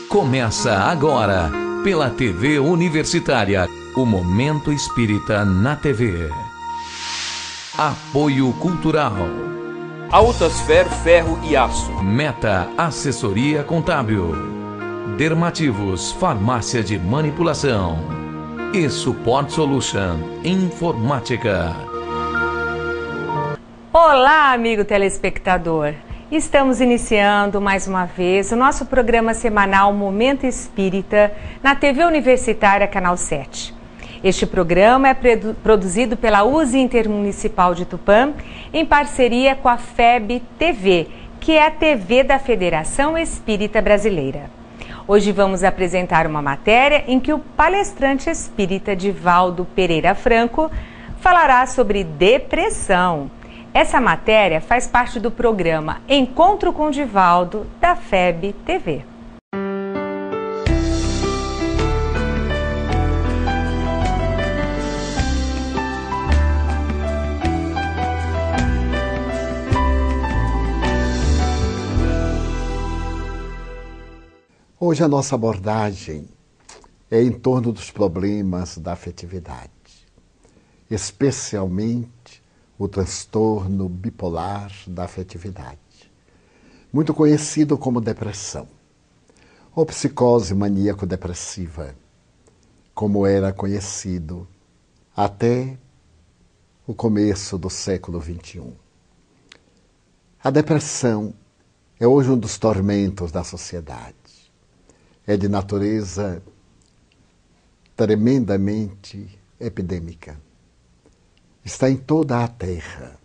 Começa agora, pela TV Universitária, o Momento Espírita na TV. Apoio Cultural. Altasfer Ferro e Aço. Meta Assessoria Contábil. Dermativos Farmácia de Manipulação. E Support Solution Informática. Olá, amigo telespectador. Estamos iniciando mais uma vez o nosso programa semanal Momento Espírita na TV Universitária Canal 7. Este programa é produzido pela USE Intermunicipal de Tupã em parceria com a FEB TV, que é a TV da Federação Espírita Brasileira. Hoje vamos apresentar uma matéria em que o palestrante espírita Divaldo Pereira Franco falará sobre depressão. Essa matéria faz parte do programa Encontro com Divaldo, da FEB TV. Hoje a nossa abordagem é em torno dos problemas da afetividade, especialmente o transtorno bipolar da afetividade, muito conhecido como depressão, ou psicose maníaco-depressiva, como era conhecido até o começo do século XXI. A depressão é hoje um dos tormentos da sociedade. É de natureza tremendamente epidêmica. Está em toda a Terra.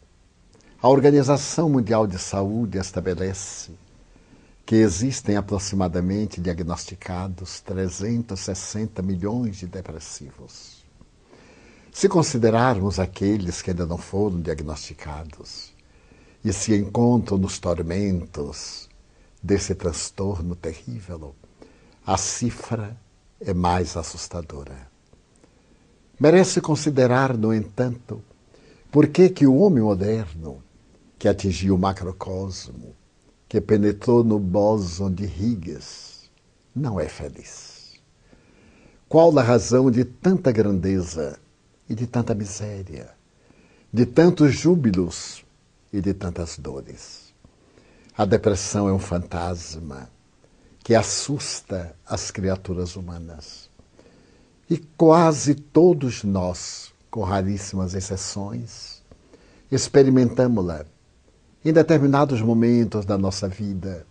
A Organização Mundial de Saúde estabelece que existem aproximadamente diagnosticados 360 milhões de depressivos. Se considerarmos aqueles que ainda não foram diagnosticados e se encontram nos tormentos desse transtorno terrível, a cifra é mais assustadora. Merece considerar, no entanto, por que o homem moderno, que atingiu o macrocosmo, que penetrou no bóson de Higgs, não é feliz. Qual a razão de tanta grandeza e de tanta miséria, de tantos júbilos e de tantas dores? A depressão é um fantasma que assusta as criaturas humanas. E quase todos nós, com raríssimas exceções, experimentamos-la em determinados momentos da nossa vida.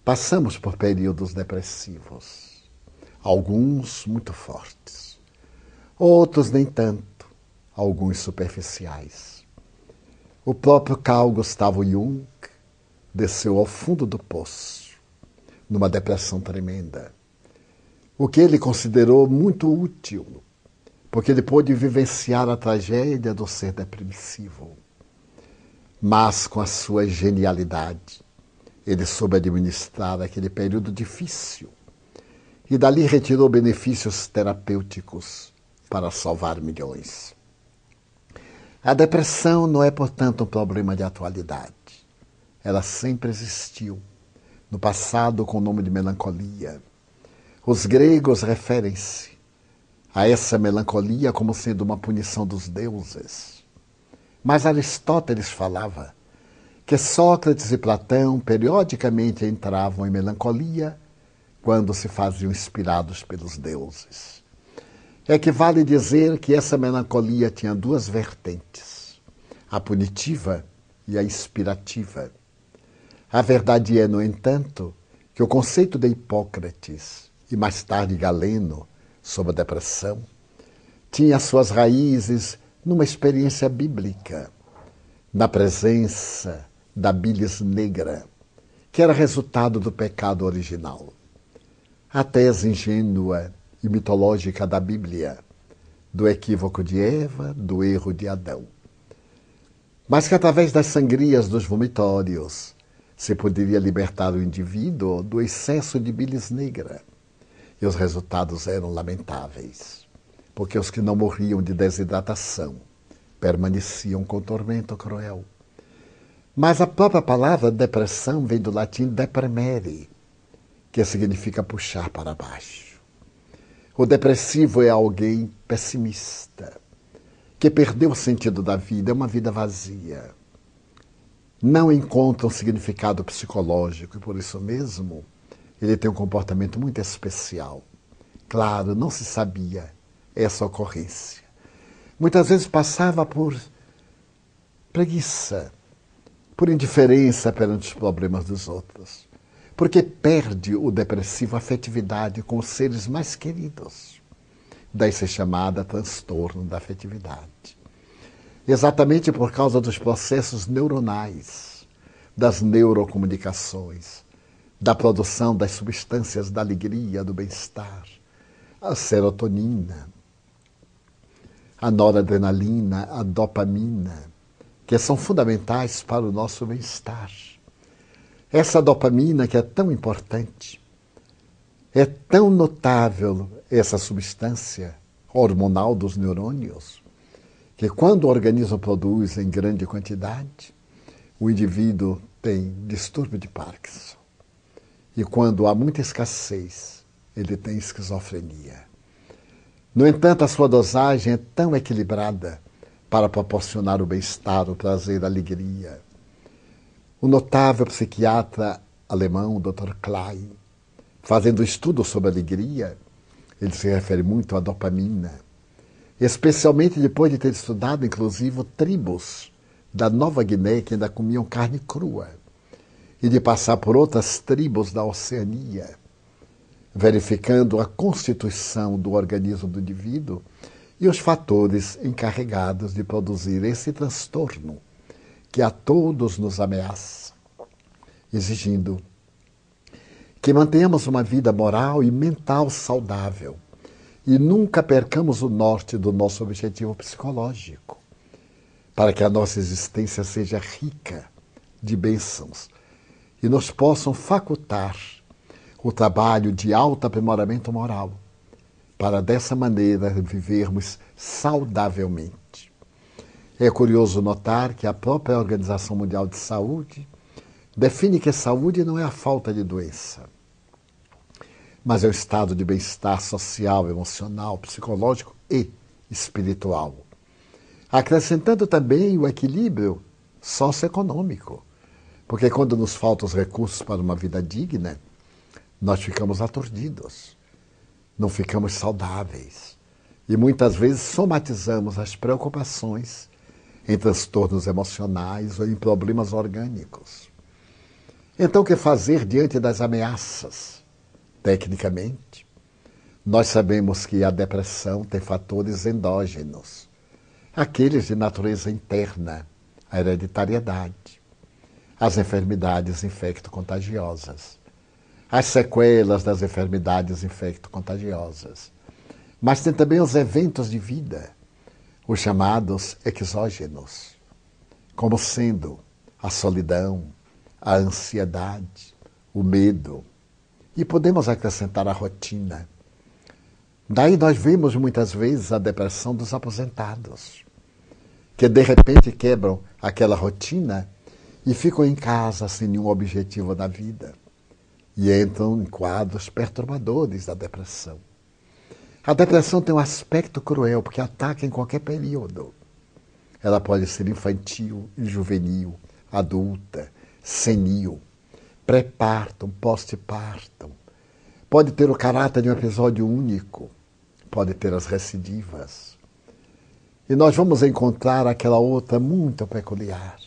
Passamos por períodos depressivos, alguns muito fortes, outros nem tanto, alguns superficiais. O próprio Carl Gustav Jung desceu ao fundo do poço, numa depressão tremenda, o que ele considerou muito útil, porque ele pôde vivenciar a tragédia do ser depressivo. Mas, com a sua genialidade, ele soube administrar aquele período difícil e dali retirou benefícios terapêuticos para salvar milhões. A depressão não é, portanto, um problema de atualidade. Ela sempre existiu, no passado com o nome de melancolia. Os gregos referem-se a essa melancolia como sendo uma punição dos deuses. Mas Aristóteles falava que Sócrates e Platão periodicamente entravam em melancolia quando se faziam inspirados pelos deuses. É que vale dizer que essa melancolia tinha duas vertentes, a punitiva e a inspirativa. A verdade é, no entanto, que o conceito de Hipócrates e mais tarde Galeno, sobre a depressão, tinha suas raízes numa experiência bíblica, na presença da bilis negra, que era resultado do pecado original. A tese ingênua e mitológica da Bíblia, do equívoco de Eva, do erro de Adão. Mas que através das sangrias dos vomitórios se poderia libertar o indivíduo do excesso de bilis negra. E os resultados eram lamentáveis, porque os que não morriam de desidratação permaneciam com tormento cruel. Mas a própria palavra depressão vem do latim depremere, que significa puxar para baixo. O depressivo é alguém pessimista, que perdeu o sentido da vida, é uma vida vazia. Não encontra um significado psicológico e, por isso mesmo, ele tem um comportamento muito especial. Claro, não se sabia essa ocorrência. Muitas vezes passava por preguiça, por indiferença perante os problemas dos outros, porque perde o depressivo a afetividade com os seres mais queridos. Daí ser chamada transtorno da afetividade. Exatamente por causa dos processos neuronais, das neurocomunicações, da produção das substâncias da alegria, do bem-estar, a serotonina, a noradrenalina, a dopamina, que são fundamentais para o nosso bem-estar. Essa dopamina que é tão importante, é tão notável essa substância hormonal dos neurônios, que quando o organismo produz em grande quantidade, o indivíduo tem distúrbio de Parkinson. E quando há muita escassez, ele tem esquizofrenia. No entanto, a sua dosagem é tão equilibrada para proporcionar o bem-estar, o prazer, a alegria. O notável psiquiatra alemão, o Dr. Klein, fazendo estudo sobre a alegria, ele se refere muito à dopamina, especialmente depois de ter estudado, inclusive, tribos da Nova Guiné que ainda comiam carne crua, e de passar por outras tribos da Oceania, verificando a constituição do organismo do indivíduo e os fatores encarregados de produzir esse transtorno que a todos nos ameaça, exigindo que mantenhamos uma vida moral e mental saudável e nunca percamos o norte do nosso objetivo psicológico, para que a nossa existência seja rica de bênçãos e nos possam facultar o trabalho de autoaprimoramento moral, para dessa maneira vivermos saudavelmente. É curioso notar que a própria Organização Mundial de Saúde define que saúde não é a falta de doença, mas é o estado de bem-estar social, emocional, psicológico e espiritual, acrescentando também o equilíbrio socioeconômico, porque quando nos faltam os recursos para uma vida digna, nós ficamos aturdidos, não ficamos saudáveis e muitas vezes somatizamos as preocupações em transtornos emocionais ou em problemas orgânicos. Então, o que fazer diante das ameaças? Tecnicamente, nós sabemos que a depressão tem fatores endógenos, aqueles de natureza interna, a hereditariedade, as enfermidades infecto-contagiosas, as sequelas das enfermidades infecto-contagiosas. Mas tem também os eventos de vida, os chamados exógenos, como sendo a solidão, a ansiedade, o medo. E podemos acrescentar a rotina. Daí nós vemos muitas vezes a depressão dos aposentados, que de repente quebram aquela rotina e ficam em casa sem nenhum objetivo na vida. E entram em quadros perturbadores da depressão. A depressão tem um aspecto cruel, porque ataca em qualquer período. Ela pode ser infantil, juvenil, adulta, senil, pré-partum, pós-partum. Pode ter o caráter de um episódio único, pode ter as recidivas. E nós vamos encontrar aquela outra muito peculiar.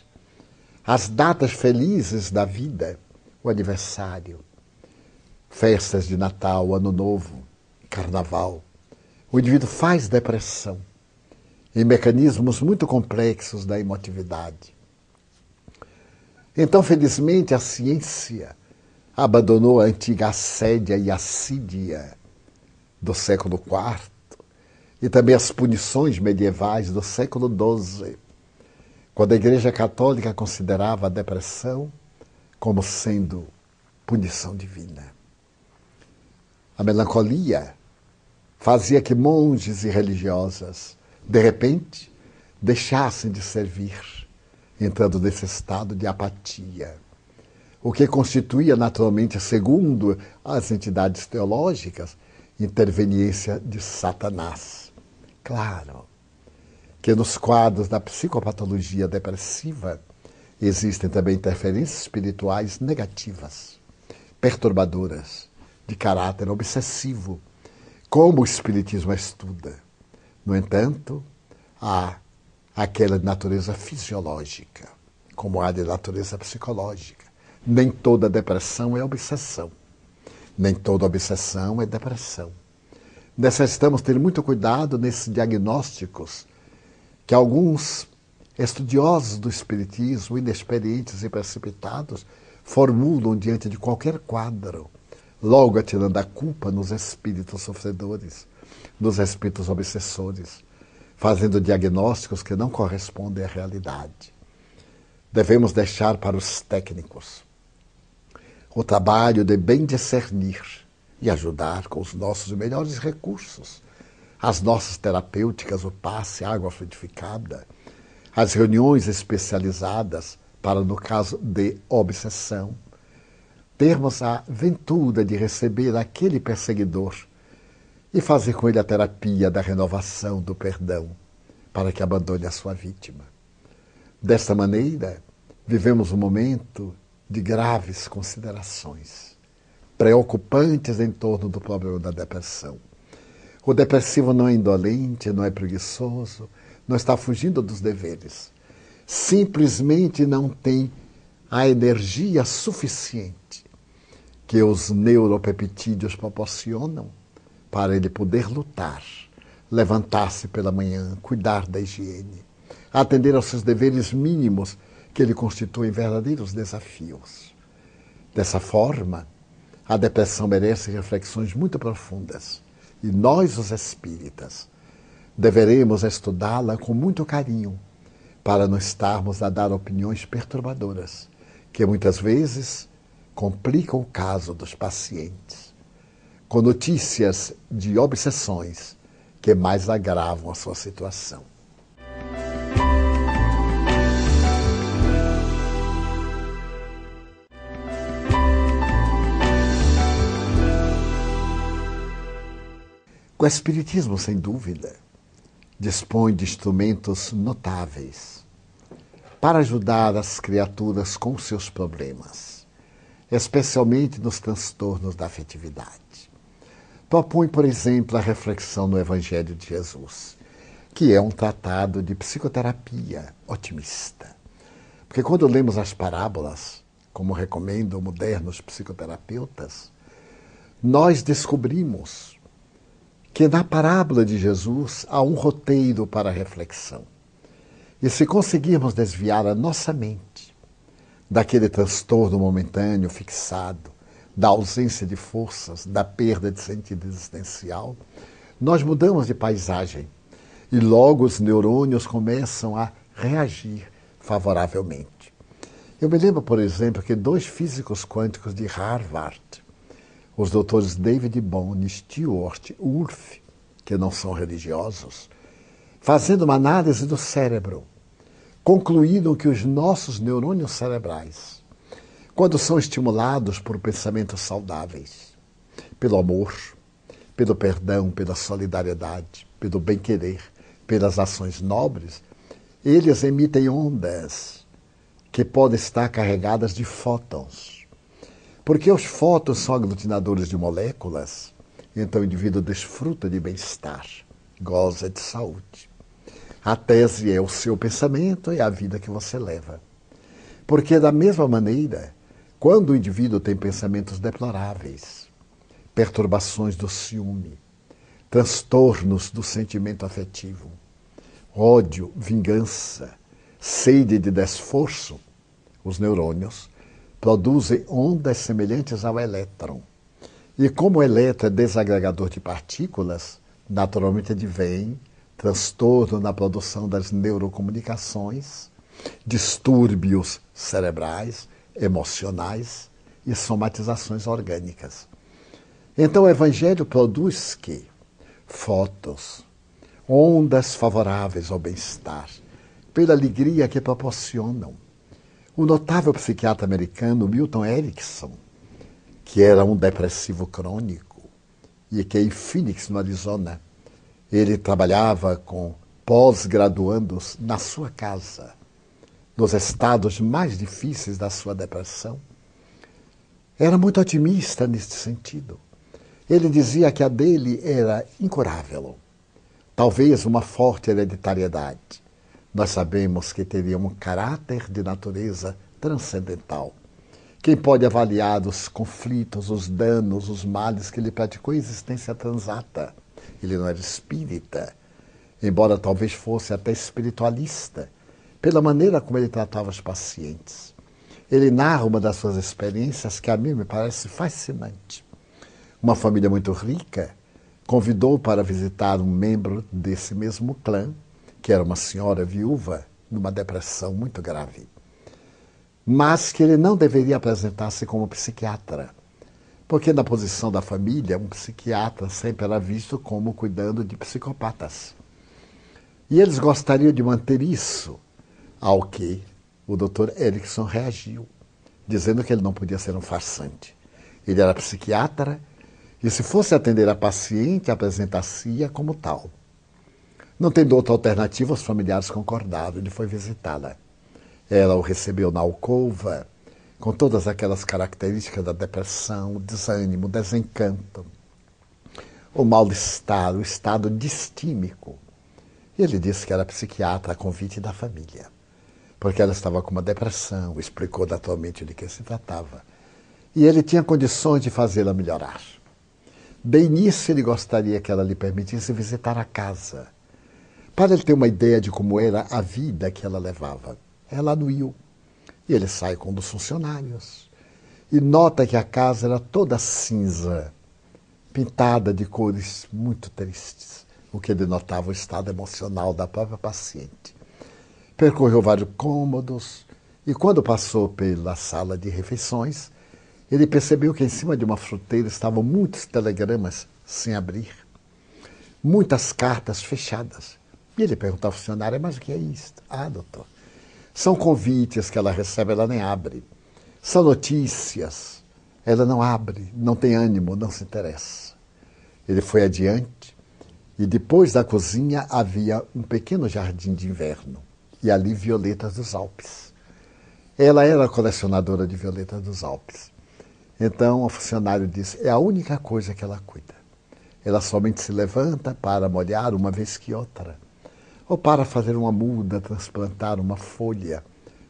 As datas felizes da vida, o aniversário, festas de Natal, Ano Novo, Carnaval. O indivíduo faz depressão em mecanismos muito complexos da emotividade. Então, felizmente, a ciência abandonou a antiga assédia e assídia do século IV e também as punições medievais do século XII, quando a Igreja Católica considerava a depressão como sendo punição divina. A melancolia fazia que monges e religiosas, de repente, deixassem de servir entrando nesse estado de apatia. O que constituía naturalmente, segundo as entidades teológicas, interveniência de Satanás. Claro que nos quadros da psicopatologia depressiva existem também interferências espirituais negativas, perturbadoras, de caráter obsessivo, como o Espiritismo estuda. No entanto, há aquela de natureza fisiológica, como há de natureza psicológica. Nem toda depressão é obsessão. Nem toda obsessão é depressão. Necessitamos ter muito cuidado nesses diagnósticos que alguns estudiosos do Espiritismo, inexperientes e precipitados, formulam diante de qualquer quadro, logo atirando a culpa nos espíritos sofredores, nos espíritos obsessores, fazendo diagnósticos que não correspondem à realidade. Devemos deixar para os técnicos o trabalho de bem discernir e ajudar com os nossos melhores recursos, as nossas terapêuticas, o passe, a água frutificada, as reuniões especializadas para, no caso de obsessão, termos a ventura de receber aquele perseguidor e fazer com ele a terapia da renovação, do perdão, para que abandone a sua vítima. Desta maneira, vivemos um momento de graves considerações, preocupantes em torno do problema da depressão. O depressivo não é indolente, não é preguiçoso, não está fugindo dos deveres. Simplesmente não tem a energia suficiente que os neuropeptídeos proporcionam para ele poder lutar, levantar-se pela manhã, cuidar da higiene, atender aos seus deveres mínimos que lhe constituem verdadeiros desafios. Dessa forma, a depressão merece reflexões muito profundas e nós, os espíritas, deveremos estudá-la com muito carinho para não estarmos a dar opiniões perturbadoras que muitas vezes complicam o caso dos pacientes, com notícias de obsessões que mais agravam a sua situação. O Espiritismo, sem dúvida, dispõe de instrumentos notáveis para ajudar as criaturas com seus problemas, especialmente nos transtornos da afetividade. Propõe, por exemplo, a reflexão no Evangelho de Jesus, que é um tratado de psicoterapia otimista. Porque quando lemos as parábolas, como recomendam modernos psicoterapeutas, nós descobrimos que na parábola de Jesus há um roteiro para a reflexão. E se conseguirmos desviar a nossa mente daquele transtorno momentâneo fixado, da ausência de forças, da perda de sentido existencial, nós mudamos de paisagem e logo os neurônios começam a reagir favoravelmente. Eu me lembro, por exemplo, que 2 físicos quânticos de Harvard, os doutores David Bohm e Stewart Wolf, que não são religiosos, fazendo uma análise do cérebro, concluíram que os nossos neurônios cerebrais, quando são estimulados por pensamentos saudáveis, pelo amor, pelo perdão, pela solidariedade, pelo bem-querer, pelas ações nobres, eles emitem ondas que podem estar carregadas de fótons. Porque os fótons são aglutinadores de moléculas, então o indivíduo desfruta de bem-estar, goza de saúde. A tese é o seu pensamento e a vida que você leva. Porque, da mesma maneira, quando o indivíduo tem pensamentos deploráveis, perturbações do ciúme, transtornos do sentimento afetivo, ódio, vingança, sede de desforço, os neurônios produzem ondas semelhantes ao elétron. E como o elétron é desagregador de partículas, naturalmente advém transtorno na produção das neurocomunicações, distúrbios cerebrais, emocionais e somatizações orgânicas. Então o Evangelho produz que fótons, ondas favoráveis ao bem-estar, pela alegria que proporcionam. O notável psiquiatra americano Milton Erickson, que era um depressivo crônico, e que em Phoenix, no Arizona, ele trabalhava com pós-graduandos na sua casa, nos estados mais difíceis da sua depressão, era muito otimista nesse sentido. Ele dizia que a dele era incurável, talvez uma forte hereditariedade. Nós sabemos que teria um caráter de natureza transcendental. Quem pode avaliar os conflitos, os danos, os males que ele praticou em existência transata? Ele não era espírita, embora talvez fosse até espiritualista, pela maneira como ele tratava os pacientes. Ele narra uma das suas experiências que a mim me parece fascinante. Uma família muito rica convidou para visitar um membro desse mesmo clã, que era uma senhora viúva, numa depressão muito grave. Mas que ele não deveria apresentar-se como psiquiatra, porque na posição da família, um psiquiatra sempre era visto como cuidando de psicopatas. E eles gostariam de manter isso, ao que o Dr. Erickson reagiu, dizendo que ele não podia ser um farsante. Ele era psiquiatra e, se fosse atender a paciente, apresentar-se como tal. Não tendo outra alternativa, os familiares concordaram. Ele foi visitá-la. Ela o recebeu na alcova, com todas aquelas características da depressão, o desânimo, o desencanto, o mal-estar, o estado distímico. Ele disse que era psiquiatra a convite da família, porque ela estava com uma depressão, explicou naturalmente de que se tratava. E ele tinha condições de fazê-la melhorar. De início, ele gostaria que ela lhe permitisse visitar a casa, para ele ter uma ideia de como era a vida que ela levava. Ela anuiu. E ele sai com um dos funcionários e nota que a casa era toda cinza, pintada de cores muito tristes, o que denotava o estado emocional da própria paciente. Percorreu vários cômodos e, quando passou pela sala de refeições, ele percebeu que em cima de uma fruteira estavam muitos telegramas sem abrir, muitas cartas fechadas. E ele perguntou ao funcionário: mas o que é isto? Ah, doutor, são convites que ela recebe, ela nem abre. São notícias, ela não abre, não tem ânimo, não se interessa. Ele foi adiante e depois da cozinha havia um pequeno jardim de inverno e ali violetas dos Alpes. Ela era colecionadora de violetas dos Alpes. Então o funcionário disse: é a única coisa que ela cuida. Ela somente se levanta para molhar uma vez que outra, ou para fazer uma muda, transplantar uma folha,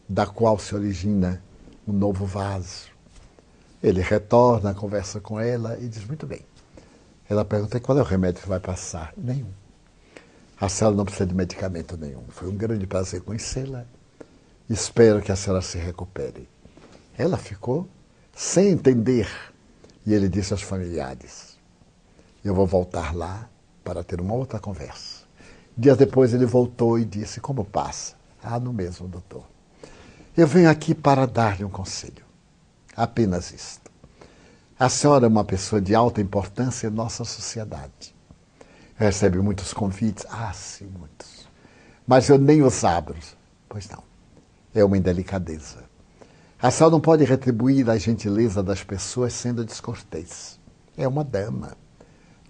da qual se origina um novo vaso. Ele retorna, conversa com ela e diz: muito bem. Ela pergunta: qual é o remédio que vai passar? Nenhum. A senhora não precisa de medicamento nenhum. Foi um grande prazer conhecê-la. Espero que a senhora se recupere. Ela ficou sem entender. E ele disse aos familiares: eu vou voltar lá para ter uma outra conversa. Dias depois ele voltou e disse: como passa? Ah, no mesmo, doutor. Eu venho aqui para dar-lhe um conselho. Apenas isto. A senhora é uma pessoa de alta importância em nossa sociedade. Recebe muitos convites. Ah, sim, muitos. Mas eu nem os abro. Pois não. É uma indelicadeza. A senhora não pode retribuir a gentileza das pessoas sendo descortês. É uma dama.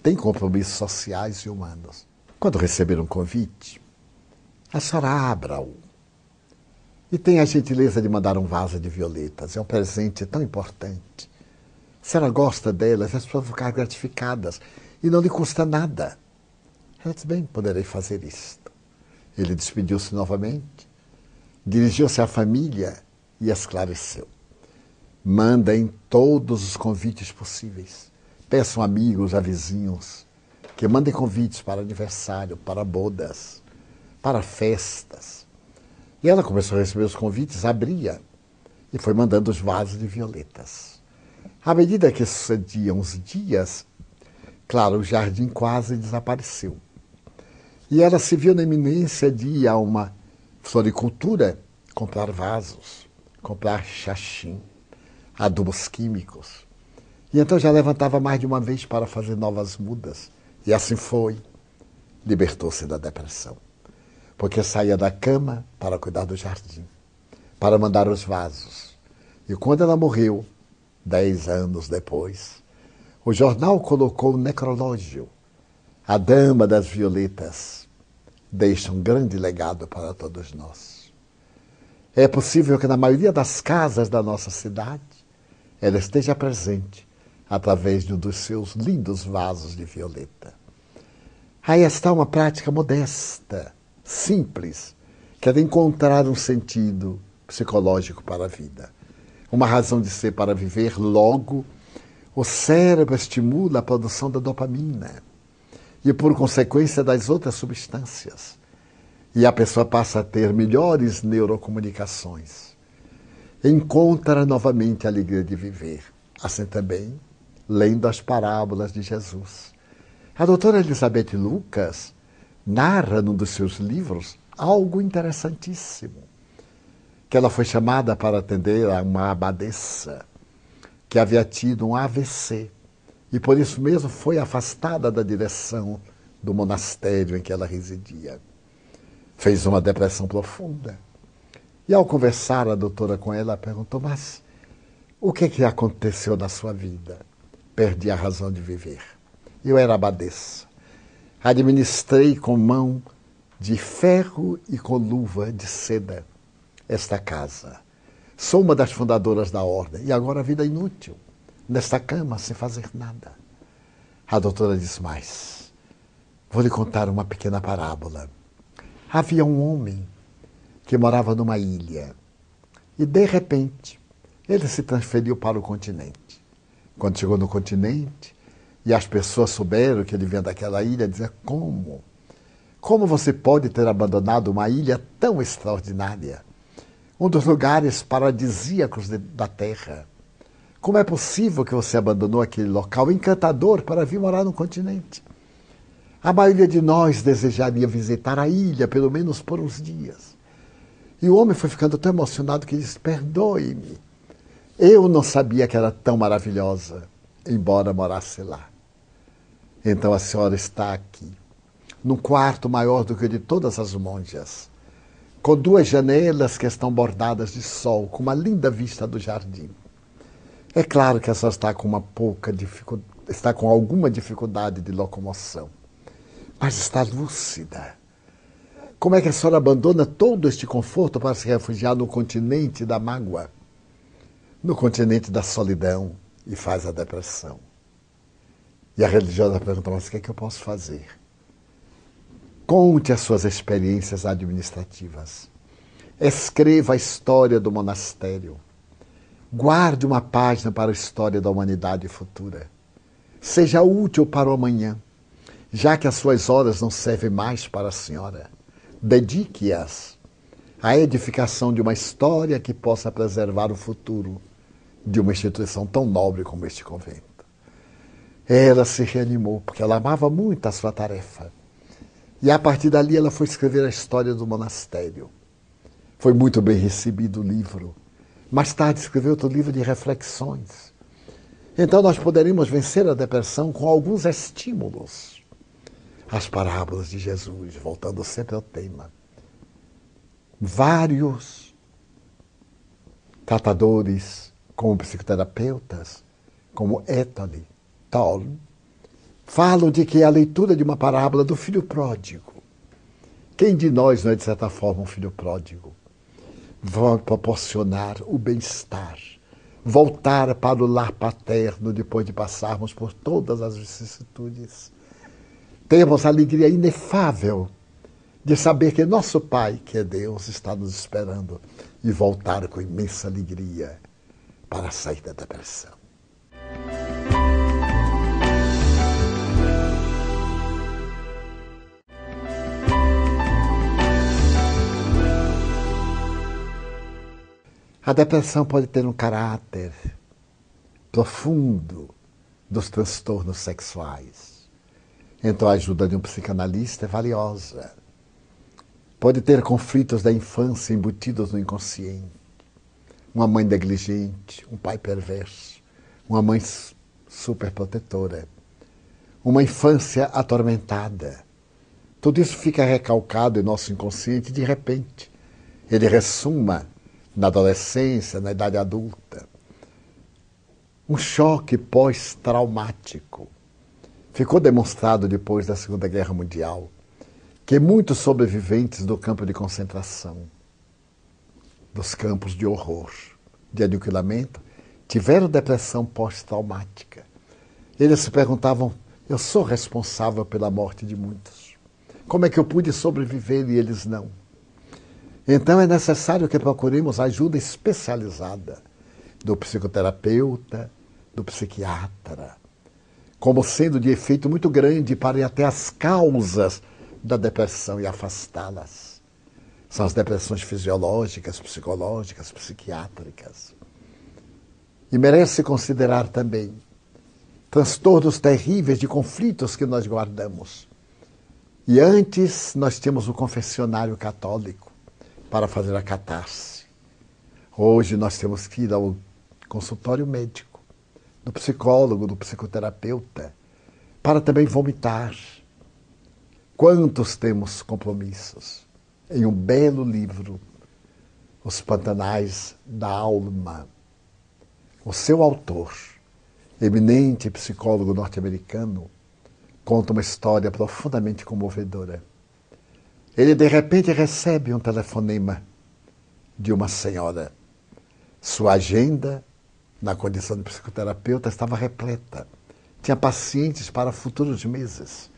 Tem compromissos sociais e humanos. Quando receber um convite, a senhora abra-o. E tenha a gentileza de mandar um vaso de violetas. É um presente tão importante. A senhora gosta delas, as pessoas vão ficar gratificadas. E não lhe custa nada. Ela disse: bem, poderei fazer isto. Ele despediu-se novamente, dirigiu-se à família e esclareceu. Mandem todos os convites possíveis. Peçam amigos, a vizinhos, que mandem convites para aniversário, para bodas, para festas. E ela começou a receber os convites, abria e foi mandando os vasos de violetas. À medida que sucediam os dias, claro, o jardim quase desapareceu. E ela se viu na iminência de ir a uma floricultura, comprar vasos, comprar xaxim, adubos químicos. E então já levantava mais de uma vez para fazer novas mudas. E assim foi. Libertou-se da depressão. porque saía da cama para cuidar do jardim, para mandar os vasos. E quando ela morreu, 10 anos depois, o jornal colocou o necrológio. A Dama das Violetas deixa um grande legado para todos nós. É possível que na maioria das casas da nossa cidade ela esteja presente através de um dos seus lindos vasos de violeta. Aí está uma prática modesta, simples, que é de encontrar um sentido psicológico para a vida. Uma razão de ser para viver. Logo, o cérebro estimula a produção da dopamina e, por consequência, das outras substâncias. E a pessoa passa a ter melhores neurocomunicações. Encontra novamente a alegria de viver. Assim também, lendo as parábolas de Jesus. A doutora Elizabeth Lucas narra num dos seus livros algo interessantíssimo. Que ela foi chamada para atender a uma abadesa que havia tido um AVC e por isso mesmo foi afastada da direção do monastério em que ela residia. Fez uma depressão profunda. E ao conversar a doutora com ela, perguntou, mas o que aconteceu na sua vida? Perdi a razão de viver. Eu era abadesa. Administrei com mão de ferro e com luva de seda esta casa. Sou uma das fundadoras da ordem e agora a vida é inútil, nesta cama, sem fazer nada. A doutora diz mais. Vou lhe contar uma pequena parábola. Havia um homem que morava numa ilha e, de repente, ele se transferiu para o continente. Quando chegou no continente e as pessoas souberam que ele vinha daquela ilha, diziam, como? Como você pode ter abandonado uma ilha tão extraordinária? Um dos lugares paradisíacos da Terra. Como é possível que você abandonou aquele local encantador para vir morar no continente? A maioria de nós desejaria visitar a ilha, pelo menos por uns dias. E o homem foi ficando tão emocionado que disse, perdoe-me. Eu não sabia que era tão maravilhosa, embora morasse lá. Então a senhora está aqui, num quarto maior do que o de todas as monjas, com 2 janelas que estão bordadas de sol, com uma linda vista do jardim. É claro que a senhora está com alguma dificuldade de locomoção, mas está lúcida. Como é que a senhora abandona todo este conforto para se refugiar no continente da mágoa, no continente da solidão, e faz a depressão? E a religiosa pergunta, mas o que é que eu posso fazer? Conte as suas experiências administrativas. Escreva a história do monastério. Guarde uma página para a história da humanidade futura. Seja útil para o amanhã, já que as suas horas não servem mais para a senhora. Dedique-as à edificação de uma história que possa preservar o futuro de uma instituição tão nobre como este convento. Ela se reanimou, porque ela amava muito a sua tarefa. E a partir dali ela foi escrever a história do monastério. Foi muito bem recebido o livro. Mais tarde escreveu outro livro de reflexões. Então nós poderemos vencer a depressão com alguns estímulos. As parábolas de Jesus, voltando sempre ao tema. Vários tratadores, como psicoterapeutas, como Ethel Tolle, falam de que é a leitura de uma parábola do filho pródigo. Quem de nós não é, de certa forma, um filho pródigo? Vai proporcionar o bem-estar, voltar para o lar paterno depois de passarmos por todas as vicissitudes. Temos a alegria inefável de saber que nosso Pai, que é Deus, está nos esperando e voltar com imensa alegria para sair da depressão. A depressão pode ter um caráter profundo dos transtornos sexuais. Então a ajuda de um psicanalista é valiosa. Pode ter conflitos da infância embutidos no inconsciente. Uma mãe negligente, um pai perverso, uma mãe superprotetora. Uma infância atormentada, Tudo isso fica recalcado em nosso inconsciente e, de repente, ele ressuma na adolescência, na idade adulta. Um choque pós-traumático. Ficou demonstrado depois da Segunda Guerra Mundial que muitos sobreviventes do campo de concentração, dos campos de horror, de aniquilamento, tiveram depressão pós-traumática. Eles se perguntavam, eu sou responsável pela morte de muitos. Como é que eu pude sobreviver e eles não? Então é necessário que procuremos ajuda especializada do psicoterapeuta, do psiquiatra, como sendo de efeito muito grande para ir até as causas da depressão e afastá-las. São as depressões fisiológicas, psicológicas, psiquiátricas. E merece considerar também transtornos terríveis de conflitos que nós guardamos. E antes nós temos o confessionário católico para fazer a catarse. Hoje nós temos que ir ao consultório médico, do psicólogo, do psicoterapeuta, para também vomitar. Quantos temos compromissos? Em um belo livro, Os Pantanais da Alma, o seu autor, eminente psicólogo norte-americano, conta uma história profundamente comovedora. Ele, de repente, recebe um telefonema de uma senhora. Sua agenda, na condição de psicoterapeuta, estava repleta. Tinha pacientes para futuros meses.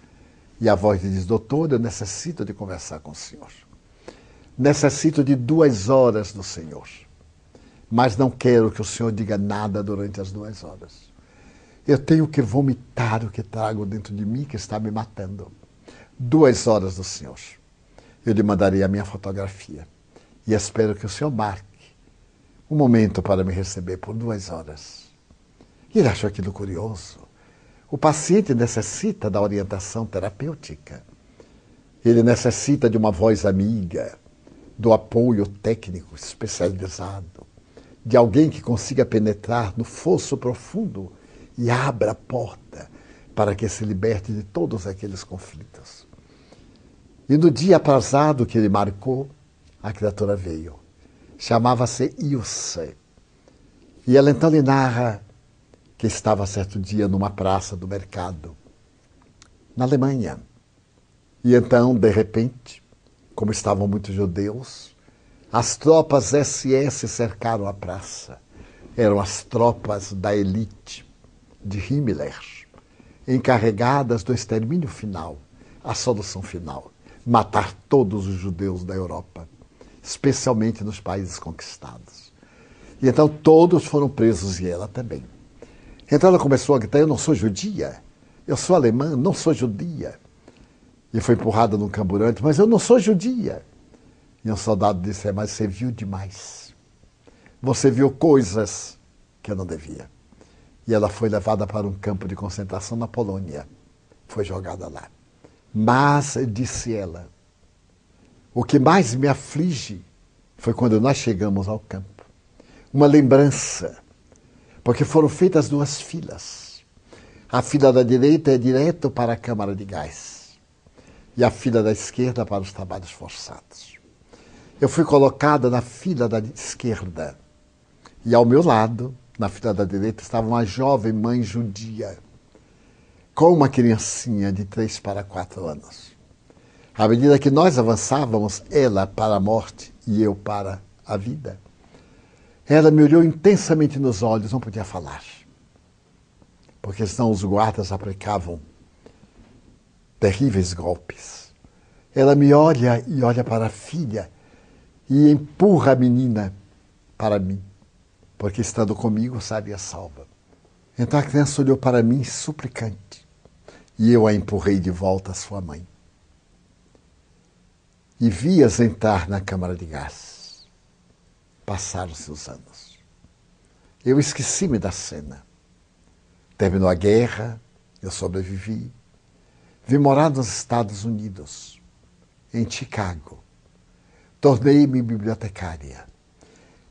E a voz lhe diz, doutor, eu necessito de conversar com o senhor. Necessito de 2 horas do senhor. Mas não quero que o senhor diga nada durante as 2 horas. Eu tenho que vomitar o que trago dentro de mim, que está me matando. 2 horas do senhor. Eu lhe mandarei a minha fotografia. E espero que o senhor marque um momento para me receber por 2 horas. E ele achou aquilo curioso. O paciente necessita da orientação terapêutica. Ele necessita de uma voz amiga, do apoio técnico especializado, de alguém que consiga penetrar no fosso profundo e abra a porta para que se liberte de todos aqueles conflitos. E no dia aprazado que ele marcou, a criatura veio. Chamava-se Ilse. E ela então lhe narra que estava certo dia numa praça do mercado, na Alemanha. E então, de repente, como estavam muitos judeus, as tropas SS cercaram a praça. Eram as tropas da elite de Himmler, encarregadas do extermínio final, a solução final, matar todos os judeus da Europa, especialmente nos países conquistados. E então todos foram presos e ela também. Então ela começou a gritar, eu não sou judia, eu sou alemã, não sou judia. E foi empurrada num camburante, mas eu não sou judia. E um soldado disse, mas você viu demais. Você viu coisas que eu não devia. E ela foi levada para um campo de concentração na Polônia. Foi jogada lá. Mas, disse ela, o que mais me aflige foi quando nós chegamos ao campo. Uma lembrança, porque foram feitas 2 filas. A fila da direita é direto para a câmara de gás. E a fila da esquerda para os trabalhos forçados. Eu fui colocada na fila da esquerda. E ao meu lado, na fila da direita, estava uma jovem mãe judia, com uma criancinha de 3 para 4 anos. À medida que nós avançávamos, ela para a morte e eu para a vida, ela me olhou intensamente nos olhos, não podia falar, porque senão os guardas aplicavam terríveis golpes. Ela me olha e olha para a filha e empurra a menina para mim, porque estando comigo estaria salva. Então a criança olhou para mim suplicante e eu a empurrei de volta à sua mãe. E vi-as entrar na câmara de gás. Passaram-se os anos. Eu esqueci-me da cena. Terminou a guerra, eu sobrevivi. Vim morar nos Estados Unidos, em Chicago. Tornei-me bibliotecária.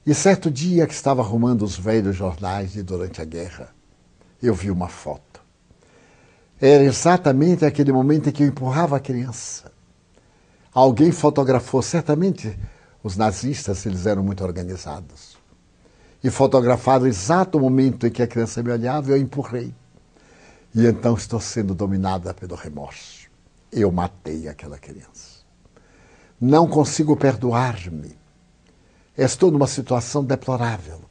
E certo dia que estava arrumando os velhos jornais de durante a guerra, eu vi uma foto. Era exatamente aquele momento em que eu empurrava a criança Alguém fotografou, certamente os nazistas, eles eram muito organizados. E fotografaram o exato momento em que a criança me olhava e eu empurrei. E então estou sendo dominada pelo remorso. Eu matei aquela criança. Não consigo perdoar-me. Estou numa situação deplorável.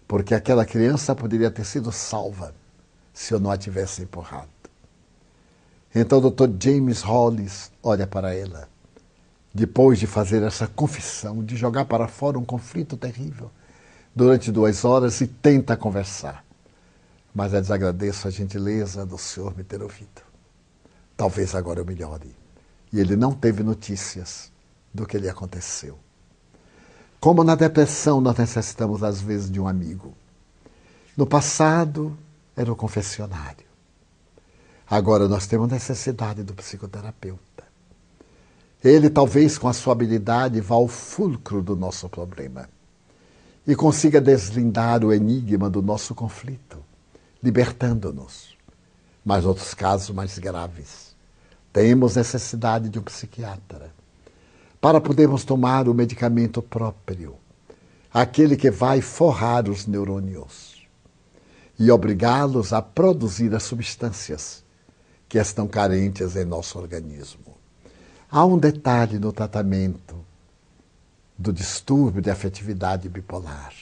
Porque aquela criança poderia ter sido salva se eu não a tivesse empurrado. Então o Dr. James Hollis olha para ela, depois de fazer essa confissão, de jogar para fora um conflito terrível, durante 2 horas e tenta conversar. Mas eu desagradeço a gentileza do senhor me ter ouvido. Talvez agora eu melhore. E ele não teve notícias do que lhe aconteceu. Como na depressão nós necessitamos às vezes de um amigo. No passado era o confessionário. Agora nós temos necessidade do psicoterapeuta. Ele talvez com a sua habilidade vá ao fulcro do nosso problema e consiga deslindar o enigma do nosso conflito, libertando-nos. Mas outros casos mais graves, temos necessidade de um psiquiatra para podermos tomar o medicamento próprio, aquele que vai forrar os neurônios e obrigá-los a produzir as substâncias que estão carentes em nosso organismo. Há um detalhe no tratamento do distúrbio de afetividade bipolar.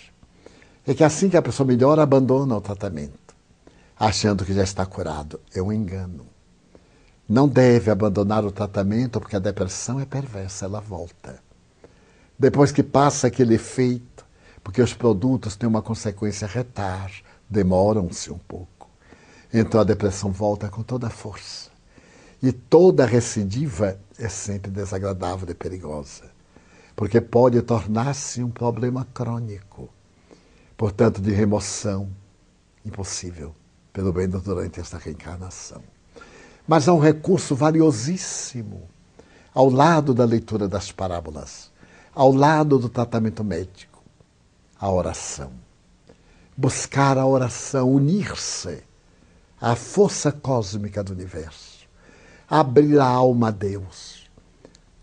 É que assim que a pessoa melhora, abandona o tratamento, achando que já está curado. É um engano. Não deve abandonar o tratamento porque a depressão é perversa, ela volta. Depois que passa aquele efeito, porque os produtos têm uma consequência retar, demoram-se um pouco. Então a depressão volta com toda a força. E toda recidiva é sempre desagradável e perigosa, porque pode tornar-se um problema crônico, portanto de remoção impossível, pelo menos durante esta reencarnação. Mas há um recurso valiosíssimo ao lado da leitura das parábolas, ao lado do tratamento médico, a oração. Buscar a oração, unir-se à força cósmica do universo, abrir a alma a Deus.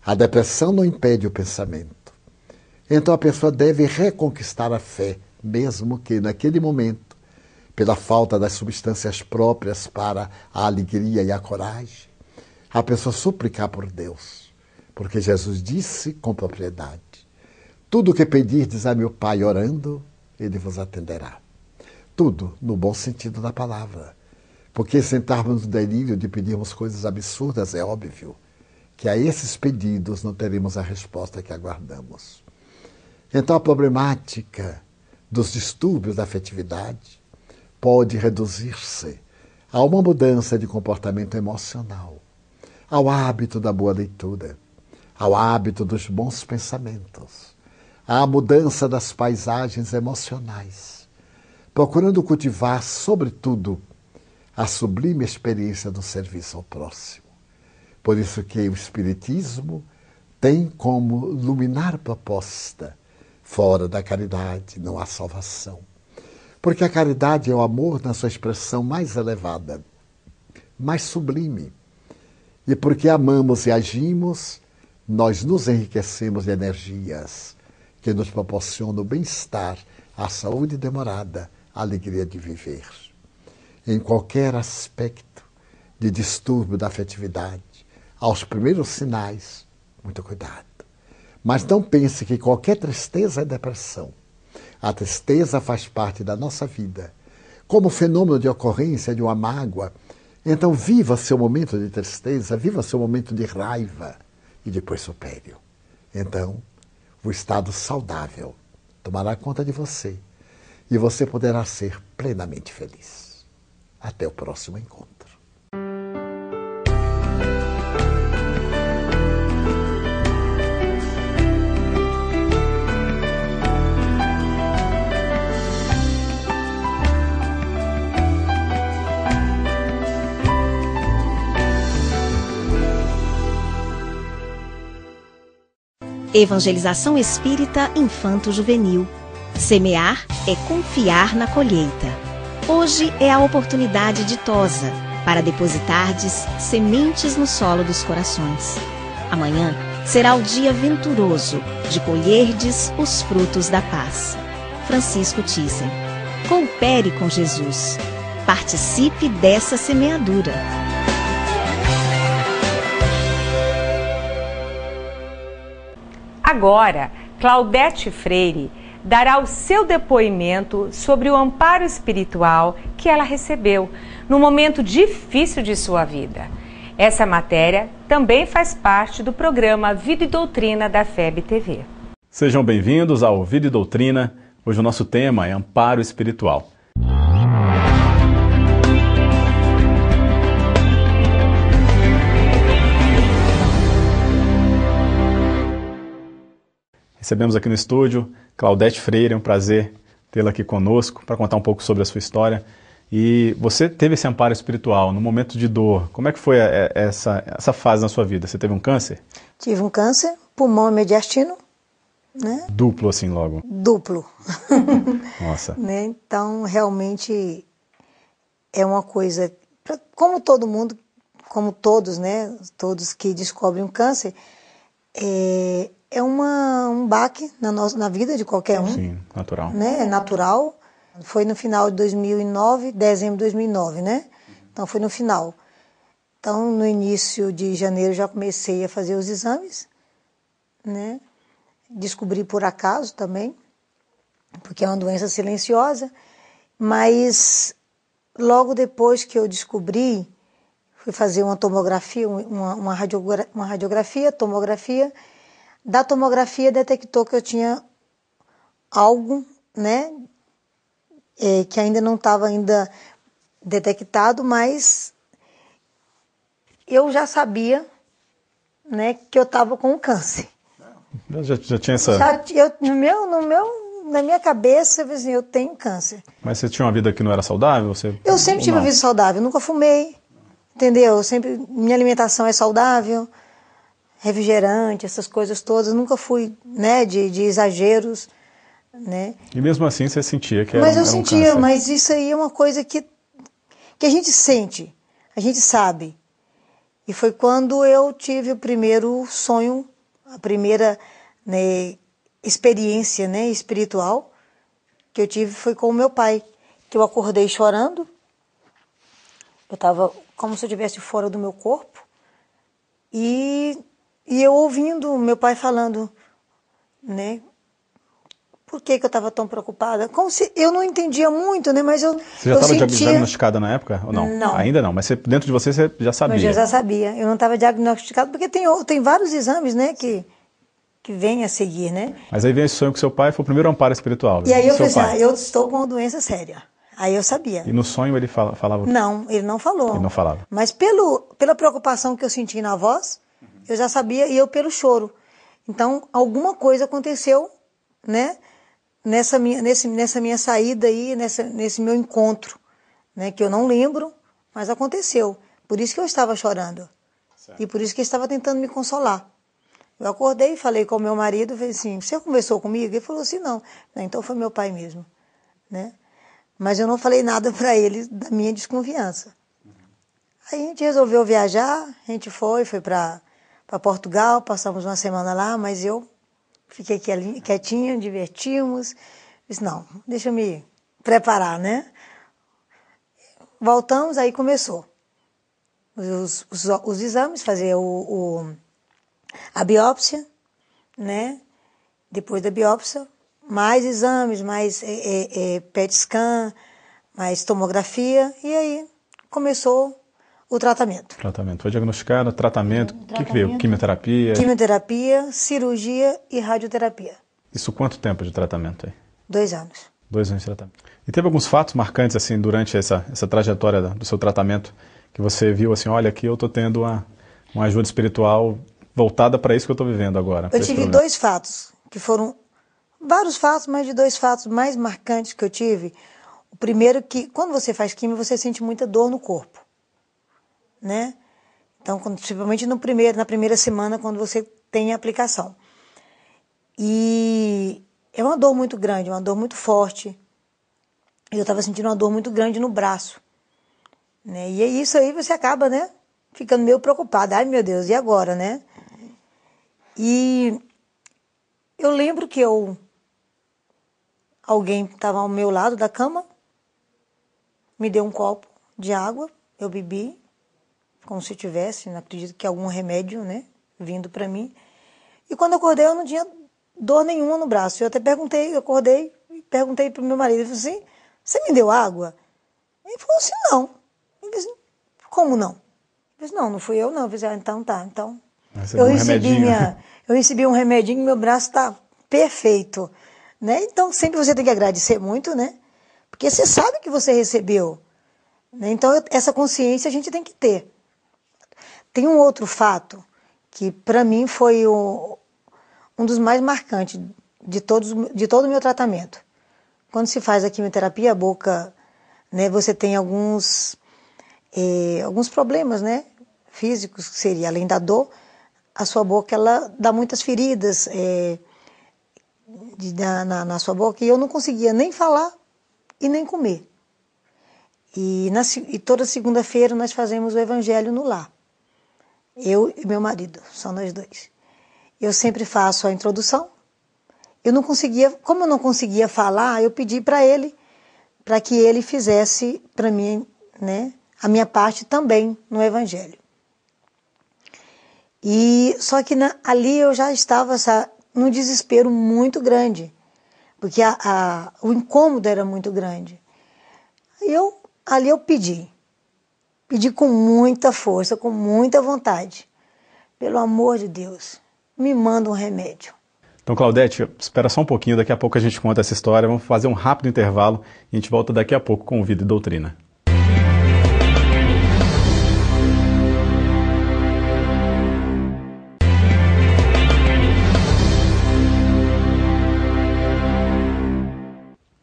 A depressão não impede o pensamento. Então a pessoa deve reconquistar a fé, mesmo que naquele momento, pela falta das substâncias próprias para a alegria e a coragem, a pessoa suplicar por Deus. Porque Jesus disse com propriedade: tudo o que pedirdes a meu Pai orando, Ele vos atenderá. Tudo no bom sentido da palavra. Porque se entrarmos no delírio de pedirmos coisas absurdas, é óbvio que a esses pedidos não teremos a resposta que aguardamos. Então a problemática dos distúrbios da afetividade pode reduzir-se a uma mudança de comportamento emocional, ao hábito da boa leitura, ao hábito dos bons pensamentos, à mudança das paisagens emocionais, procurando cultivar, sobretudo, a sublime experiência do serviço ao próximo. Por isso que o Espiritismo tem como luminar proposta: fora da caridade não há salvação. Porque a caridade é o amor na sua expressão mais elevada, mais sublime. E porque amamos e agimos, nós nos enriquecemos de energias que nos proporcionam o bem-estar, a saúde demorada, a alegria de viver. Em qualquer aspecto de distúrbio da afetividade, aos primeiros sinais, muito cuidado. Mas não pense que qualquer tristeza é depressão. A tristeza faz parte da nossa vida, como fenômeno de ocorrência de uma mágoa. Então viva seu momento de tristeza, viva seu momento de raiva e depois supere-o. Então, o estado saudável tomará conta de você e você poderá ser plenamente feliz. Até o próximo encontro. Evangelização Espírita Infanto-Juvenil. Semear é confiar na colheita. Hoje é a oportunidade ditosa para depositardes sementes no solo dos corações. Amanhã será o dia venturoso de colherdes os frutos da paz. Francisco Thyssen. Coopere com Jesus. Participe dessa semeadura. Agora, Claudete Freire dará o seu depoimento sobre o amparo espiritual que ela recebeu no momento difícil de sua vida. Essa matéria também faz parte do programa Vida e Doutrina da FEB TV. Sejam bem-vindos ao Vida e Doutrina. Hoje o nosso tema é amparo espiritual. Recebemos aqui no estúdio Claudete Freire, é um prazer tê-la aqui conosco para contar um pouco sobre a sua história. E você teve esse amparo espiritual no momento de dor. Como é que foi essa fase na sua vida? Você teve um câncer? Tive um câncer, pulmão e mediastino, né? Duplo assim logo? Duplo. Nossa. Né? Então, realmente é uma coisa, como todo mundo, como todos, né? Todos que descobrem um câncer, é um baque na vida de qualquer um. Sim, natural. Né? É natural. Foi no final de 2009, dezembro de 2009, né? Então foi no final. Então no início de janeiro já comecei a fazer os exames, né? Descobri por acaso também, porque é uma doença silenciosa, mas logo depois que eu descobri, fui fazer uma tomografia, uma radiografia, tomografia. Da tomografia detectou que eu tinha algo, né? Que ainda não estava detectado, mas eu já sabia, né, que eu estava com câncer. Já tinha essa... Na minha cabeça, eu assim, eu tenho câncer. Mas você tinha uma vida que não era saudável? Eu sempre tive uma vida saudável, nunca fumei, entendeu? Minha alimentação é saudável, refrigerante, essas coisas todas, nunca fui, né, de exageros. Né? E mesmo assim você sentia que era Mas eu era um sentia, câncer. mas isso aí é uma coisa que a gente sente, a gente sabe. E foi quando eu tive o primeiro sonho, a primeira, né, experiência, né, espiritual que eu tive foi com o meu pai, que eu acordei chorando. Eu estava como se eu estivesse fora do meu corpo e eu ouvindo meu pai falando, né? Por que eu estava tão preocupada? Como se eu não entendia muito, né? Mas eu Você já estava sentia... diagnosticada na época? Ou não? Não. Ainda não, mas dentro de você já sabia. Mas eu já sabia. Eu não estava diagnosticada, porque tem vários exames, né? Que vêm a seguir, né? Mas aí vem esse sonho com seu pai, foi o primeiro amparo espiritual. E aí eu seu falei assim, pai. eu estou com uma doença séria. Aí eu sabia. E no sonho ele falava? Não, ele não falou. Ele não falava. Mas pela preocupação que eu senti na voz, eu já sabia, e eu pelo choro. Então, alguma coisa aconteceu, né? Nessa minha saída aí, nesse meu encontro, né, que eu não lembro, mas aconteceu. Por isso que eu estava chorando. Certo. E por isso que ele estava tentando me consolar. Eu acordei e falei com o meu marido, falei assim, você conversou comigo? Ele falou assim, não. Então foi meu pai mesmo. Né? Mas eu não falei nada para ele da minha desconfiança. Aí a gente resolveu viajar, a gente foi para Portugal, passamos uma semana lá, mas eu... Fiquei quietinha, divertimos. Disse, não, deixa eu me preparar, né? Voltamos, aí começou. Os exames, fazer a biópsia, né? Depois da biópsia, mais exames, mais PET scan, mais tomografia. E aí começou o tratamento. Foi diagnosticado, tratamento. O que veio? Quimioterapia? Quimioterapia, cirurgia e radioterapia. Isso quanto tempo de tratamento aí? 2 anos. 2 anos de tratamento. E teve alguns fatos marcantes assim durante essa trajetória do seu tratamento que você viu assim, olha, aqui eu estou tendo uma ajuda espiritual voltada para isso que eu estou vivendo agora. Eu tive 2 fatos, que foram vários fatos, mas de 2 fatos mais marcantes que eu tive. O primeiro que, quando você faz quimio, você sente muita dor no corpo. Né? Então, principalmente na primeira semana, quando você tem a aplicação. E é uma dor muito grande, uma dor muito forte. Eu estava sentindo uma dor muito grande no braço. Né? E é isso aí, você acaba, né, ficando meio preocupada. Ai, meu Deus, e agora, né? E eu lembro que alguém estava ao meu lado da cama, me deu um copo de água, eu bebi, como se tivesse, não acredito que algum remédio, né, vindo para mim. E quando eu acordei, eu não tinha dor nenhuma no braço. Eu até perguntei, eu acordei e perguntei para o meu marido, eu falei assim, você me deu água? Ele falou assim, não. Eu falei assim, como não? Eu falei, não fui eu não. Eu falei assim, então tá, então... Eu recebi um remedinho e meu braço está perfeito, né? Então sempre você tem que agradecer muito, né? Porque você sabe que você recebeu, né? Então essa consciência a gente tem que ter. Tem um outro fato que para mim foi um dos mais marcantes de todo o meu tratamento. Quando se faz a quimioterapia, a boca, né? Você tem alguns problemas, né? Físicos, que seria além da dor. A sua boca, ela dá muitas feridas na sua boca, e eu não conseguia nem falar e nem comer. E toda segunda-feira nós fazemos o evangelho no lar. Eu e meu marido, só nós dois. Eu sempre faço a introdução. Como eu não conseguia falar, eu pedi para ele, para que ele fizesse para mim, né, a minha parte também no evangelho. E só que ali eu já estava num desespero muito grande, porque o incômodo era muito grande. Ali eu pedi com muita força, com muita vontade. Pelo amor de Deus, me manda um remédio. Então, Claudete, espera só um pouquinho, daqui a pouco a gente conta essa história, vamos fazer um rápido intervalo e a gente volta daqui a pouco com o Vida e Doutrina.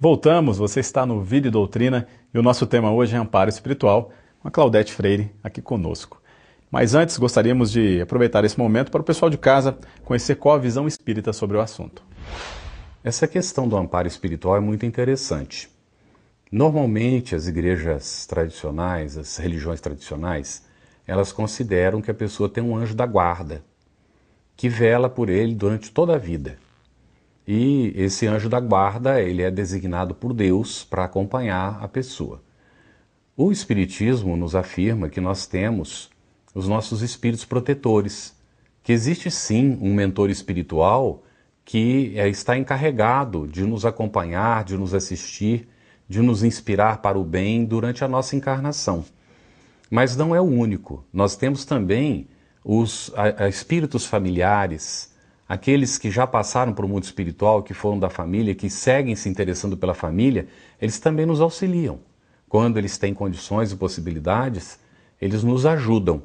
Voltamos, você está no Vida e Doutrina e o nosso tema hoje é Amparo Espiritual, com a Claudete Freire aqui conosco. Mas antes, gostaríamos de aproveitar esse momento para o pessoal de casa conhecer qual a visão espírita sobre o assunto. Essa questão do amparo espiritual é muito interessante. Normalmente, as igrejas tradicionais, as religiões tradicionais, elas consideram que a pessoa tem um anjo da guarda, que vela por ele durante toda a vida. E esse anjo da guarda, ele é designado por Deus para acompanhar a pessoa. O Espiritismo nos afirma que nós temos os nossos espíritos protetores, que existe sim um mentor espiritual que está encarregado de nos acompanhar, de nos assistir, de nos inspirar para o bem durante a nossa encarnação. Mas não é o único. Nós temos também os espíritos familiares, aqueles que já passaram para o mundo espiritual, que foram da família, que seguem se interessando pela família, eles também nos auxiliam. Quando eles têm condições e possibilidades, eles nos ajudam.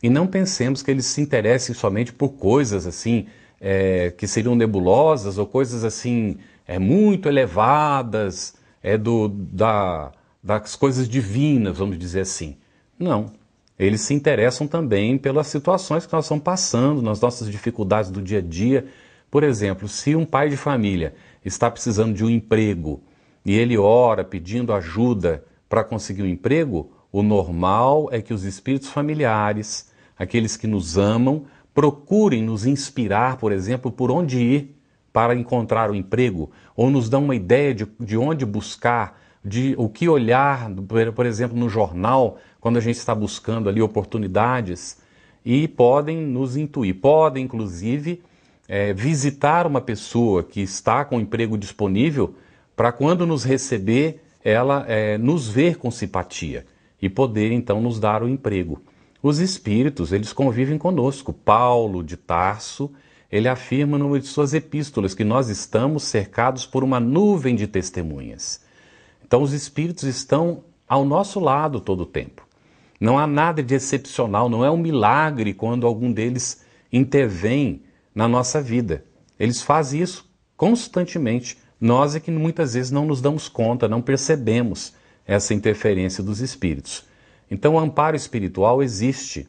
E não pensemos que eles se interessem somente por coisas assim, que seriam nebulosas ou coisas assim muito elevadas, das coisas divinas, vamos dizer assim. Não. Eles se interessam também pelas situações que nós estamos passando, nas nossas dificuldades do dia a dia. Por exemplo, se um pai de família está precisando de um emprego e ele ora pedindo ajuda para conseguir um emprego, o normal é que os espíritos familiares, aqueles que nos amam, procurem nos inspirar, por exemplo, por onde ir para encontrar o emprego, ou nos dão uma ideia de onde buscar, de o que olhar, por exemplo, no jornal, quando a gente está buscando ali oportunidades, e podem nos intuir, podem inclusive visitar uma pessoa que está com emprego disponível, para quando nos receber, ela nos ver com simpatia e poder então nos dar o emprego. Os espíritos, eles convivem conosco. Paulo de Tarso, ele afirma numa de suas epístolas que nós estamos cercados por uma nuvem de testemunhas. Então os espíritos estão ao nosso lado todo o tempo. Não há nada de excepcional, não é um milagre quando algum deles intervém na nossa vida. Eles fazem isso constantemente. Nós é que muitas vezes não nos damos conta, não percebemos essa interferência dos espíritos. Então o amparo espiritual existe,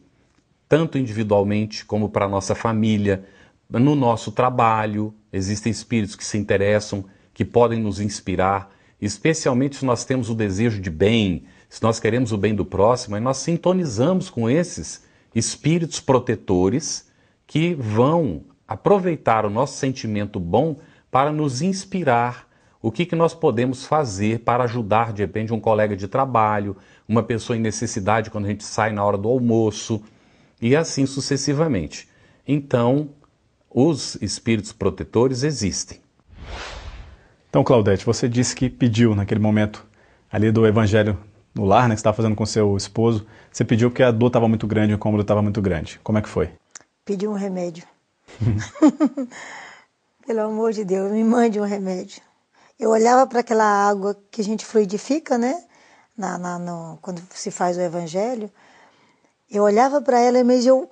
tanto individualmente como para a nossa família, no nosso trabalho. Existem espíritos que se interessam, que podem nos inspirar, especialmente se nós temos o desejo de bem, se nós queremos o bem do próximo, e nós sintonizamos com esses espíritos protetores que vão aproveitar o nosso sentimento bom para nos inspirar. O que nós podemos fazer para ajudar, de repente, um colega de trabalho, uma pessoa em necessidade quando a gente sai na hora do almoço, e assim sucessivamente. Então, os espíritos protetores existem. Então, Claudete, você disse que pediu naquele momento ali do evangelho no lar, né, que você estava fazendo com seu esposo, você pediu porque a dor estava muito grande, o incômodo estava muito grande. Como é que foi? Pedi um remédio. Pelo amor de Deus, me mande um remédio. Eu olhava para aquela água que a gente fluidifica, né? Quando se faz o evangelho, eu olhava para ela, mas eu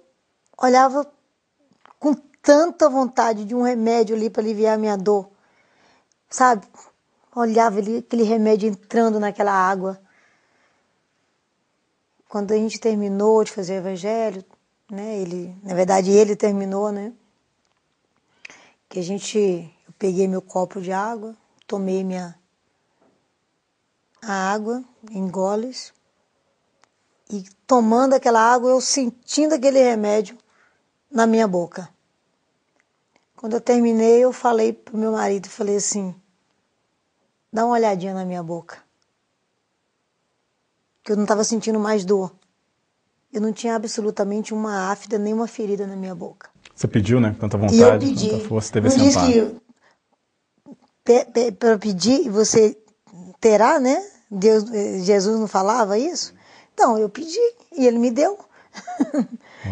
olhava com tanta vontade de um remédio ali para aliviar a minha dor. Sabe? Olhava ali, aquele remédio entrando naquela água. Quando a gente terminou de fazer o evangelho, né? Na verdade, ele terminou, né? Eu peguei meu copo de água, tomei a água em goles e tomando aquela água, eu sentindo aquele remédio na minha boca. Quando eu terminei, eu falei pro meu marido, falei assim, dá uma olhadinha na minha boca. Que eu não estava sentindo mais dor. Eu não tinha absolutamente uma áfida, nem uma ferida na minha boca. Você pediu, né? Tanta vontade, e eu pedi. Tanta força, teve esse amparo. Para pedir, você terá, né? Jesus não falava isso? Então, eu pedi e ele me deu.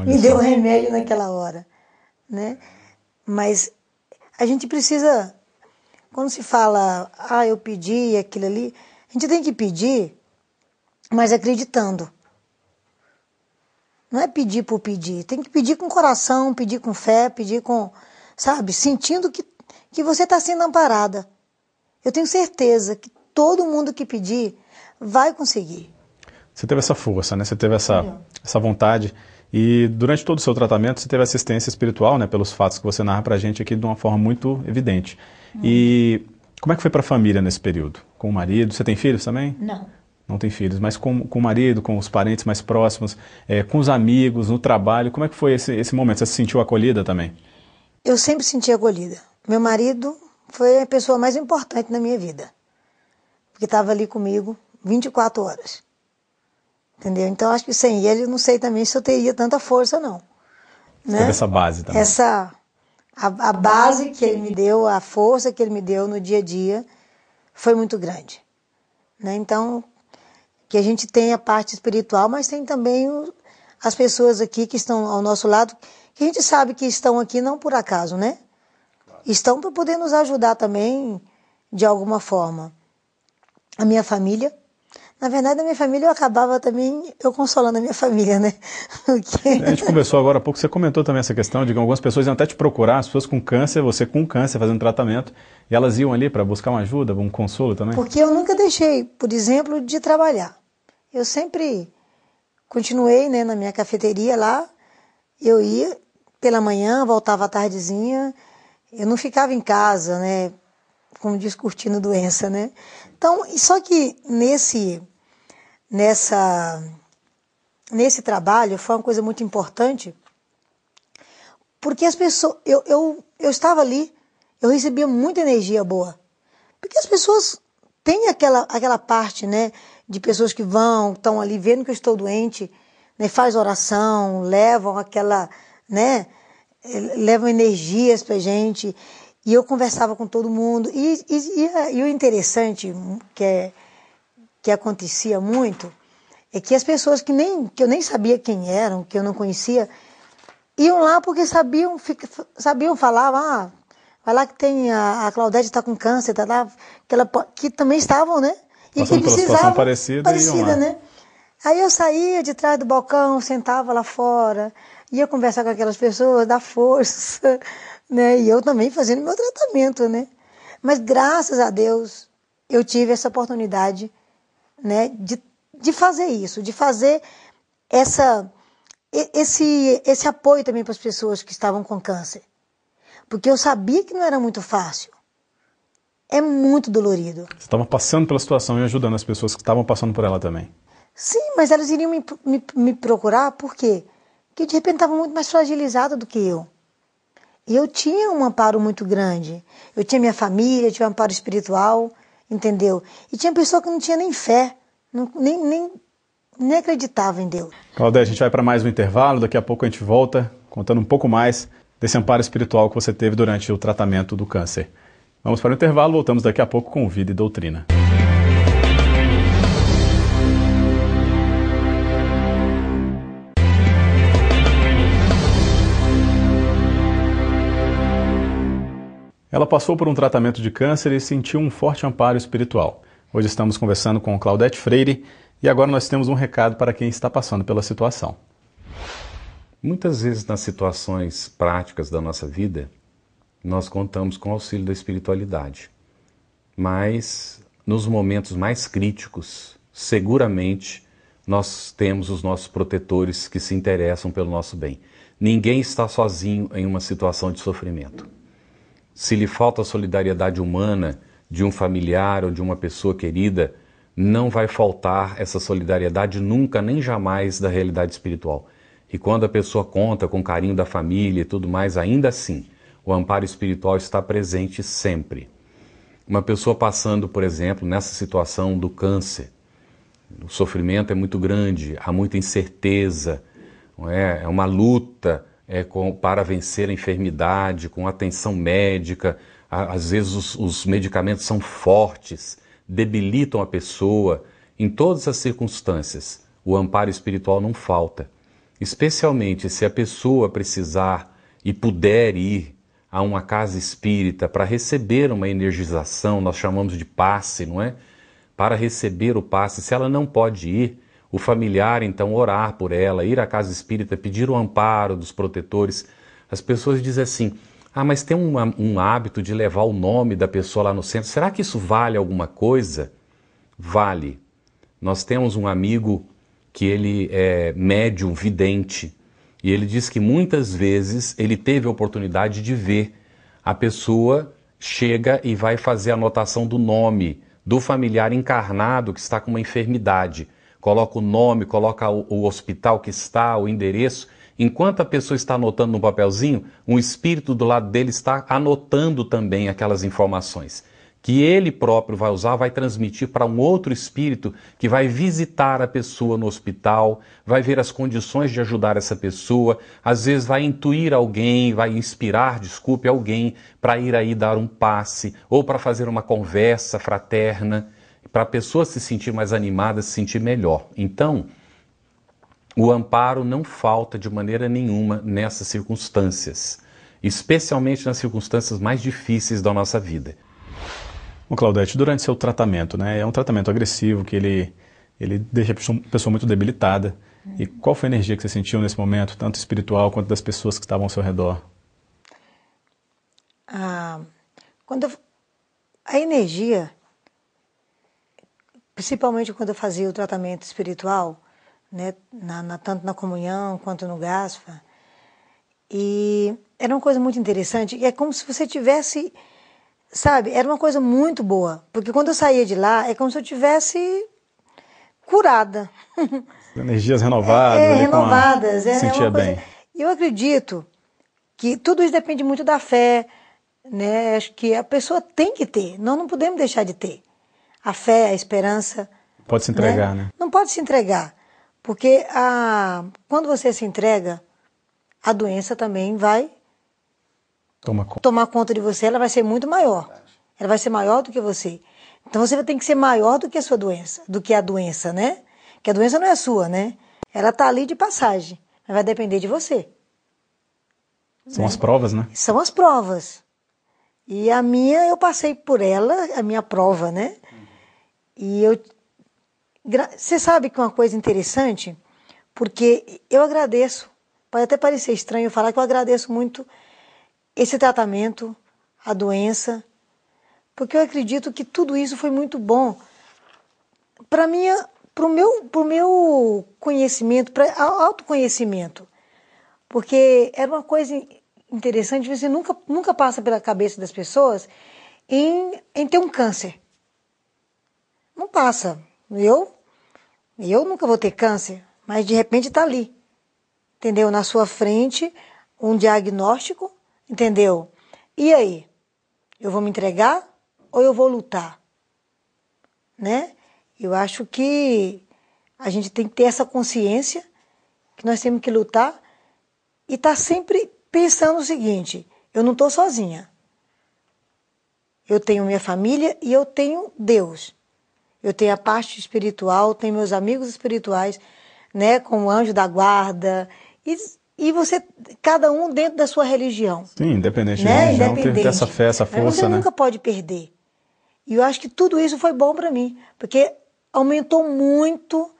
Me deu o remédio naquela hora, né? Mas a gente precisa, quando se fala, eu pedi aquilo ali, a gente tem que pedir, mas acreditando. Não é pedir por pedir, tem que pedir com coração, pedir com fé, pedir com, sabe, sentindo que você está sendo amparada. Eu tenho certeza que todo mundo que pedir vai conseguir. Você teve essa força, né? Você teve essa vontade. E durante todo o seu tratamento, você teve assistência espiritual, né? Pelos fatos que você narra pra gente aqui de uma forma muito evidente. E como é que foi pra família nesse período? Com o marido? Você tem filhos também? Não. Não tem filhos, mas com o marido, com os parentes mais próximos, com os amigos, no trabalho, como é que foi esse momento? Você se sentiu acolhida também? Eu sempre senti acolhida. Meu marido foi a pessoa mais importante na minha vida, porque estava ali comigo 24 horas. Entendeu? Então, acho que sem ele, não sei também se eu teria tanta força, não. Né? Teve essa base também. A base que ele me deu, a força que ele me deu no dia a dia, foi muito grande. Né? Então, que a gente tem a parte espiritual, mas tem também as pessoas aqui que estão ao nosso lado, que a gente sabe que estão aqui não por acaso, né? Estão para poder nos ajudar também, de alguma forma. A minha família, na verdade, a minha família, eu acabava também, eu consolando a minha família, né? Porque... A gente conversou agora há pouco, você comentou também essa questão de que algumas pessoas iam até te procurar, as pessoas com câncer, você com câncer, fazendo tratamento, e elas iam ali para buscar uma ajuda, um consolo também? Porque eu nunca deixei, por exemplo, de trabalhar. Eu sempre continuei, né, na minha cafeteria lá, eu ia pela manhã, voltava à tardezinha, eu não ficava em casa, né, como diz, curtindo doença, né. Então, só que nesse trabalho foi uma coisa muito importante, porque as pessoas, eu estava ali, eu recebia muita energia boa, porque as pessoas têm aquela parte, né, de pessoas que estão ali vendo que eu estou doente, né, faz oração, levam aquela, né, levam energias pra gente, e eu conversava com todo mundo, e o interessante que acontecia muito, é que as pessoas que eu nem sabia quem eram, que eu não conhecia, iam lá porque sabiam falavam, vai lá que tem a Claudete está com câncer, tá lá, que também estavam, né? E passando que pela situação parecida, né? Aí eu saía de trás do balcão, sentava lá fora, ia conversar com aquelas pessoas, dar força, né? E eu também fazendo meu tratamento, né? Mas graças a Deus eu tive essa oportunidade, né? De fazer isso, de fazer esse apoio também para as pessoas que estavam com câncer. Porque eu sabia que não era muito fácil. É muito dolorido. Você estava passando pela situação e ajudando as pessoas que estavam passando por ela também. Sim, mas elas iriam me procurar por quê? Porque de repente estavam muito mais fragilizadas do que eu. E eu tinha um amparo muito grande. Eu tinha minha família, tinha um amparo espiritual, entendeu? E tinha pessoa que não tinha nem fé, nem acreditava em Deus. Claudete, a gente vai para mais um intervalo, daqui a pouco a gente volta contando um pouco mais desse amparo espiritual que você teve durante o tratamento do câncer. Vamos para o intervalo, voltamos daqui a pouco com Vida e Doutrina. Ela passou por um tratamento de câncer e sentiu um forte amparo espiritual. Hoje estamos conversando com Claudete Freire e agora nós temos um recado para quem está passando pela situação. Muitas vezes nas situações práticas da nossa vida, nós contamos com o auxílio da espiritualidade. Mas nos momentos mais críticos, seguramente nós temos os nossos protetores que se interessam pelo nosso bem. Ninguém está sozinho em uma situação de sofrimento. Se lhe falta a solidariedade humana de um familiar ou de uma pessoa querida, não vai faltar essa solidariedade nunca, nem jamais da realidade espiritual. E quando a pessoa conta com carinho da família e tudo mais, ainda assim, o amparo espiritual está presente sempre. Uma pessoa passando, por exemplo, nessa situação do câncer, o sofrimento é muito grande, há muita incerteza, não é? É uma luta para vencer a enfermidade, com atenção médica, às vezes os medicamentos são fortes, debilitam a pessoa. Em todas as circunstâncias, o amparo espiritual não falta, especialmente se a pessoa precisar e puder ir a uma casa espírita para receber uma energização, nós chamamos de passe, não é? Para receber o passe, se ela não pode ir, o familiar, então, orar por ela, ir à casa espírita, pedir o amparo dos protetores. As pessoas dizem assim, mas tem um hábito de levar o nome da pessoa lá no centro. Será que isso vale alguma coisa? Vale. Nós temos um amigo que ele é médium vidente e ele diz que muitas vezes ele teve a oportunidade de ver a pessoa chega e vai fazer a anotação do nome do familiar encarnado que está com uma enfermidade. Coloca o nome, coloca o hospital que está, o endereço. Enquanto a pessoa está anotando no papelzinho, um espírito do lado dele está anotando também aquelas informações. Que ele próprio vai usar, vai transmitir para um outro espírito que vai visitar a pessoa no hospital, vai ver as condições de ajudar essa pessoa, às vezes vai intuir alguém, vai inspirar, alguém para ir aí dar um passe ou para fazer uma conversa fraterna, para a pessoa se sentir mais animada, se sentir melhor. Então, o amparo não falta de maneira nenhuma nessas circunstâncias, especialmente nas circunstâncias mais difíceis da nossa vida. Bom, Claudete, durante seu tratamento, né, é um tratamento agressivo que ele deixa a pessoa muito debilitada. E qual foi a energia que você sentiu nesse momento, tanto espiritual quanto das pessoas que estavam ao seu redor? A energia, principalmente quando eu fazia o tratamento espiritual, né, tanto na comunhão quanto no Gaspa, e era uma coisa muito interessante, é como se você tivesse, sabe, era uma coisa muito boa, porque quando eu saía de lá, é como se eu tivesse curada. Energias renovadas. Renovadas. Sentia bem. E eu acredito que tudo isso depende muito da fé, né? Acho que a pessoa tem que ter, nós não podemos deixar de ter. A fé, a esperança. Pode se entregar, né? Não pode se entregar, porque quando você se entrega, a doença também vai tomar conta de você, ela vai ser muito maior. Ela vai ser maior do que você. Então você tem que ser maior do que a sua doença, do que a doença, né? Que a doença não é sua, né? Ela está ali de passagem, mas vai depender de você. São as provas, né? São as provas. E a minha, eu passei por ela, a minha prova, né? E você sabe que uma coisa interessante, porque eu agradeço, pode até parecer estranho falar que eu agradeço muito esse tratamento, a doença, porque eu acredito que tudo isso foi muito bom para o meu conhecimento, para autoconhecimento, porque era uma coisa interessante, você nunca passa pela cabeça das pessoas em ter um câncer. Não passa. Eu nunca vou ter câncer, mas de repente está ali, entendeu? Na sua frente, um diagnóstico, Entendeu? E aí? Eu vou me entregar ou eu vou lutar? Né? Eu acho que a gente tem que ter essa consciência que nós temos que lutar e estar sempre pensando o seguinte: eu não estou sozinha. Eu tenho minha família e eu tenho Deus. Eu tenho a parte espiritual, tenho meus amigos espirituais, né, como anjo da guarda, e você, cada um dentro da sua religião. Sim, independente né? de religião, ter essa fé, essa força, você né? nunca pode perder. E eu acho que tudo isso foi bom para mim, porque aumentou muito,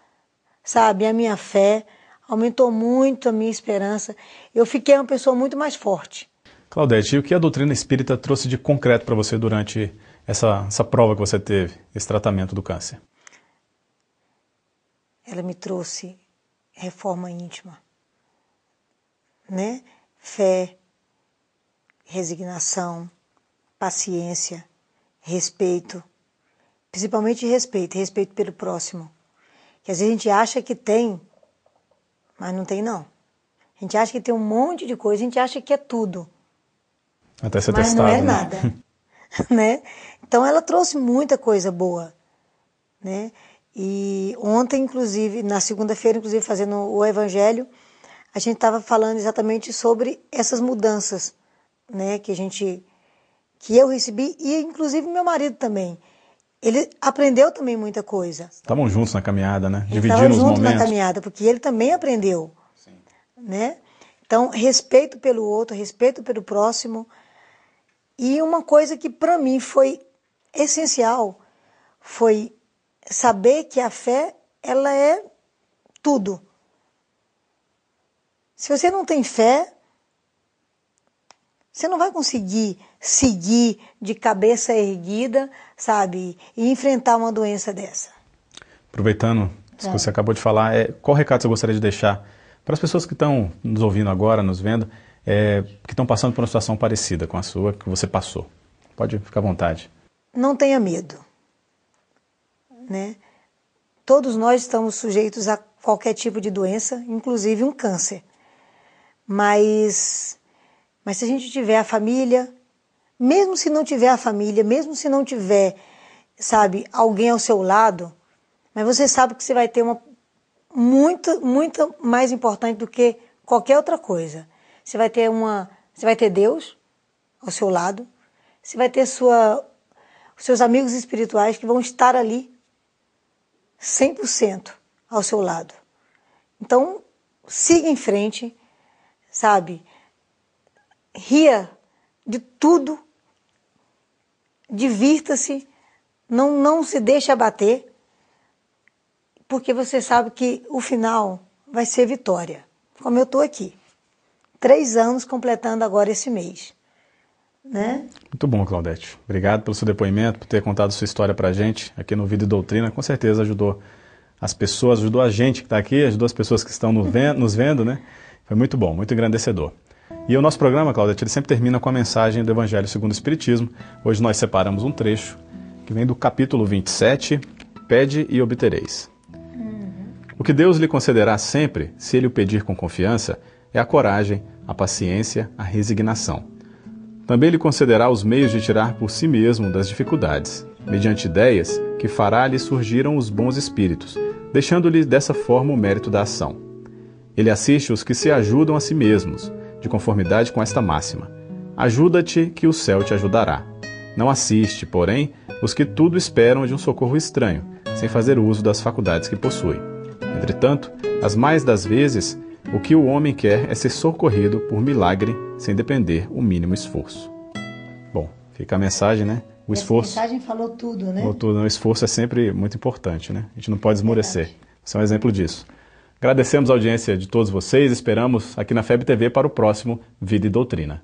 sabe, a minha fé, aumentou muito a minha esperança. Eu fiquei uma pessoa muito mais forte. Claudete, e o que a doutrina espírita trouxe de concreto para você durante essa prova que você teve, esse tratamento do câncer? Ela me trouxe reforma íntima, né? Fé, resignação, paciência, respeito, principalmente respeito pelo próximo. Que às vezes a gente acha que tem, mas não tem não. A gente acha que tem um monte de coisa, a gente acha que é tudo. Até ser mas testado, não é né? nada. Né? Então ela trouxe muita coisa boa, né? E ontem, inclusive, na segunda-feira, inclusive fazendo o evangelho, a gente estava falando exatamente sobre essas mudanças, né? Que eu recebi, e inclusive meu marido também. Ele aprendeu também muita coisa. Estavam juntos na caminhada, né? Dividiram os momentos. Estavam juntos na caminhada, porque ele também aprendeu. Sim. Né? Então, respeito pelo outro, respeito pelo próximo. E uma coisa que para mim foi essencial foi saber que a fé, ela é tudo. Se você não tem fé, você não vai conseguir seguir de cabeça erguida, sabe, e enfrentar uma doença dessa. Aproveitando isso que você acabou de falar, qual recado você gostaria de deixar para as pessoas que estão nos ouvindo agora, nos vendo, que estão passando por uma situação parecida com a sua, que você passou? Pode ficar à vontade. Não tenha medo. Né? Todos nós estamos sujeitos a qualquer tipo de doença, inclusive um câncer. Mas se a gente tiver a família, mesmo se não tiver a família, mesmo se não tiver, sabe, alguém ao seu lado, mas você sabe que você vai ter uma muito mais importante do que qualquer outra coisa. Você vai ter Deus ao seu lado, você vai ter os seus amigos espirituais que vão estar ali 100% ao seu lado. Então, siga em frente, sabe? Ria de tudo, divirta-se, não se deixe abater, porque você sabe que o final vai ser vitória, como eu estou aqui. 3 anos completando agora esse mês. Né? Muito bom, Claudete. Obrigado pelo seu depoimento, por ter contado sua história para a gente aqui no Vida e Doutrina. Com certeza ajudou as pessoas, ajudou a gente que está aqui, ajudou as pessoas que estão nos vendo, né? Foi muito bom, muito engrandecedor. E o nosso programa, Claudete, ele sempre termina com a mensagem do Evangelho segundo o Espiritismo. Hoje nós separamos um trecho que vem do capítulo 27, Pede e obtereis. O que Deus lhe concederá sempre, se ele o pedir com confiança, é a coragem, a paciência, a resignação. Também lhe concederá os meios de tirar por si mesmo das dificuldades, mediante ideias que fará-lhe surgiram os bons espíritos, deixando-lhe dessa forma o mérito da ação. Ele assiste os que se ajudam a si mesmos, de conformidade com esta máxima: ajuda-te que o céu te ajudará. Não assiste, porém, os que tudo esperam de um socorro estranho, sem fazer uso das faculdades que possui. Entretanto, as mais das vezes, o que o homem quer é ser socorrido por milagre, sem depender o mínimo esforço. Bom, fica a mensagem, né? O esforço. A mensagem falou tudo, né? Falou tudo, né? O esforço é sempre muito importante, né? A gente não pode esmorecer. Você é um exemplo disso. Agradecemos a audiência de todos vocês, esperamos aqui na FEB TV para o próximo Vida e Doutrina.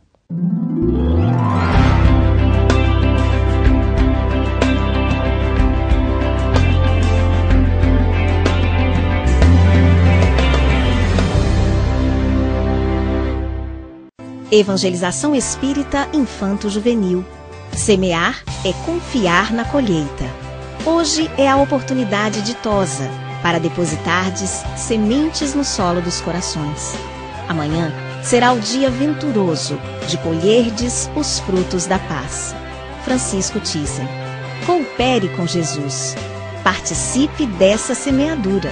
Evangelização Espírita Infanto-Juvenil. Semear é confiar na colheita. Hoje é a oportunidade ditosa para depositardes sementes no solo dos corações. Amanhã será o dia venturoso de colherdes os frutos da paz. Francisco Thyssen. Coopere com Jesus. Participe dessa semeadura.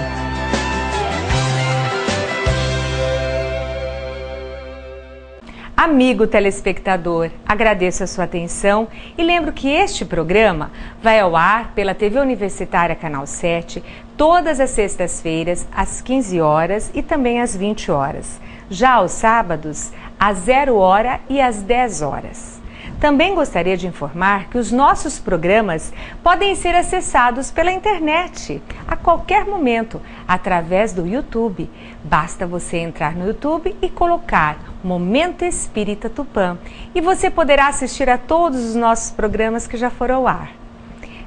Amigo telespectador, agradeço a sua atenção e lembro que este programa vai ao ar pela TV Universitária Canal 7 todas as sextas-feiras às 15 horas e também às 20 horas. Já aos sábados, às 0 hora e às 10 horas. Também gostaria de informar que os nossos programas podem ser acessados pela internet a qualquer momento, através do YouTube. Basta você entrar no YouTube e colocar Momento Espírita Tupã e você poderá assistir a todos os nossos programas que já foram ao ar.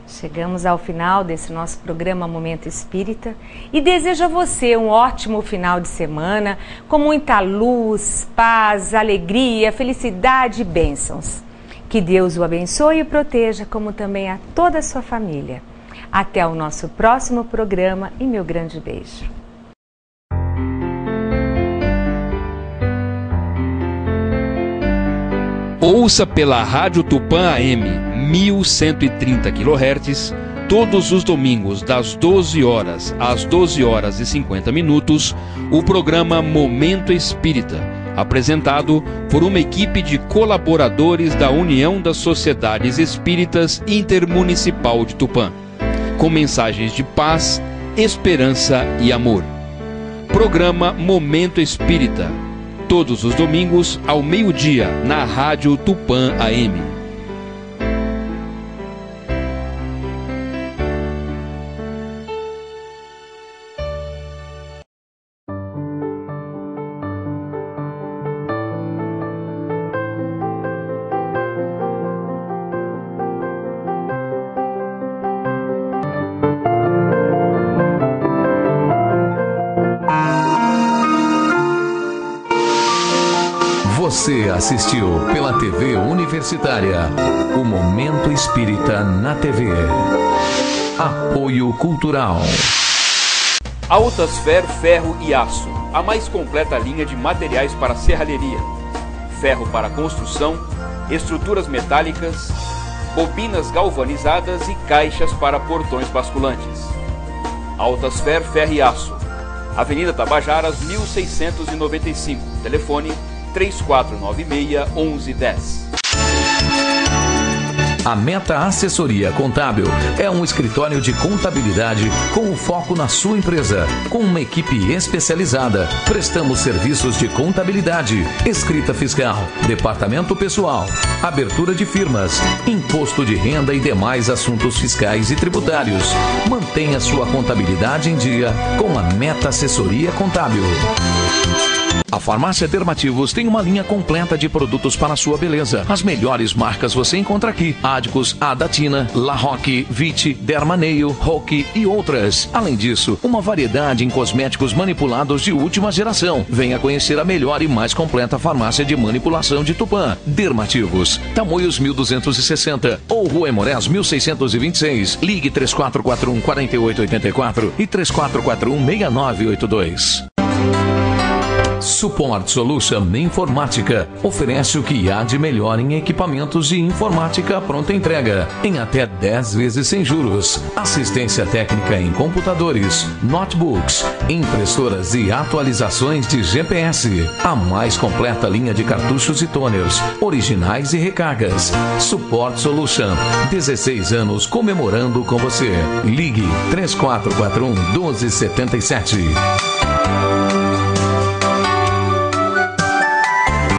Chegamos ao final desse nosso programa Momento Espírita e desejo a você um ótimo final de semana com muita luz, paz, alegria, felicidade e bênçãos. Que Deus o abençoe e proteja, como também a toda a sua família. Até o nosso próximo programa e meu grande beijo. Ouça pela Rádio Tupã AM 1130 kHz, todos os domingos das 12 horas às 12 horas e 50 minutos, o programa Momento Espírita, apresentado por uma equipe de colaboradores da União das Sociedades Espíritas Intermunicipal de Tupã, com mensagens de paz, esperança e amor. Programa Momento Espírita, todos os domingos ao meio-dia na Rádio Tupã AM. Você assistiu pela TV Universitária o Momento Espírita na TV. Apoio Cultural. Altasfer Ferro e Aço, a mais completa linha de materiais para serralheria. Ferro para construção, estruturas metálicas, bobinas galvanizadas e caixas para portões basculantes. Altasfer Ferro e Aço, Avenida Tabajaras 1695, telefone 3496-1110. A Meta Assessoria Contábil é um escritório de contabilidade com o foco na sua empresa, com uma equipe especializada. Prestamos serviços de contabilidade, escrita fiscal, departamento pessoal, abertura de firmas, imposto de renda e demais assuntos fiscais e tributários. Mantenha sua contabilidade em dia com a Meta Assessoria Contábil. A Farmácia Dermativos tem uma linha completa de produtos para a sua beleza. As melhores marcas você encontra aqui: Adicus, Adatina, La Roque, Viti, Dermaneio, Roque e outras. Além disso, uma variedade em cosméticos manipulados de última geração. Venha conhecer a melhor e mais completa farmácia de manipulação de Tupã. Dermativos, Tamoios 1260 ou Rua Emorés 1626. Ligue 3441-4884 e 3441-6982. Support Solution Informática oferece o que há de melhor em equipamentos de informática pronta entrega, em até 10 vezes sem juros. Assistência técnica em computadores, notebooks, impressoras e atualizações de GPS. A mais completa linha de cartuchos e toners, originais e recargas. Support Solution, 16 anos comemorando com você. Ligue 3441-1277.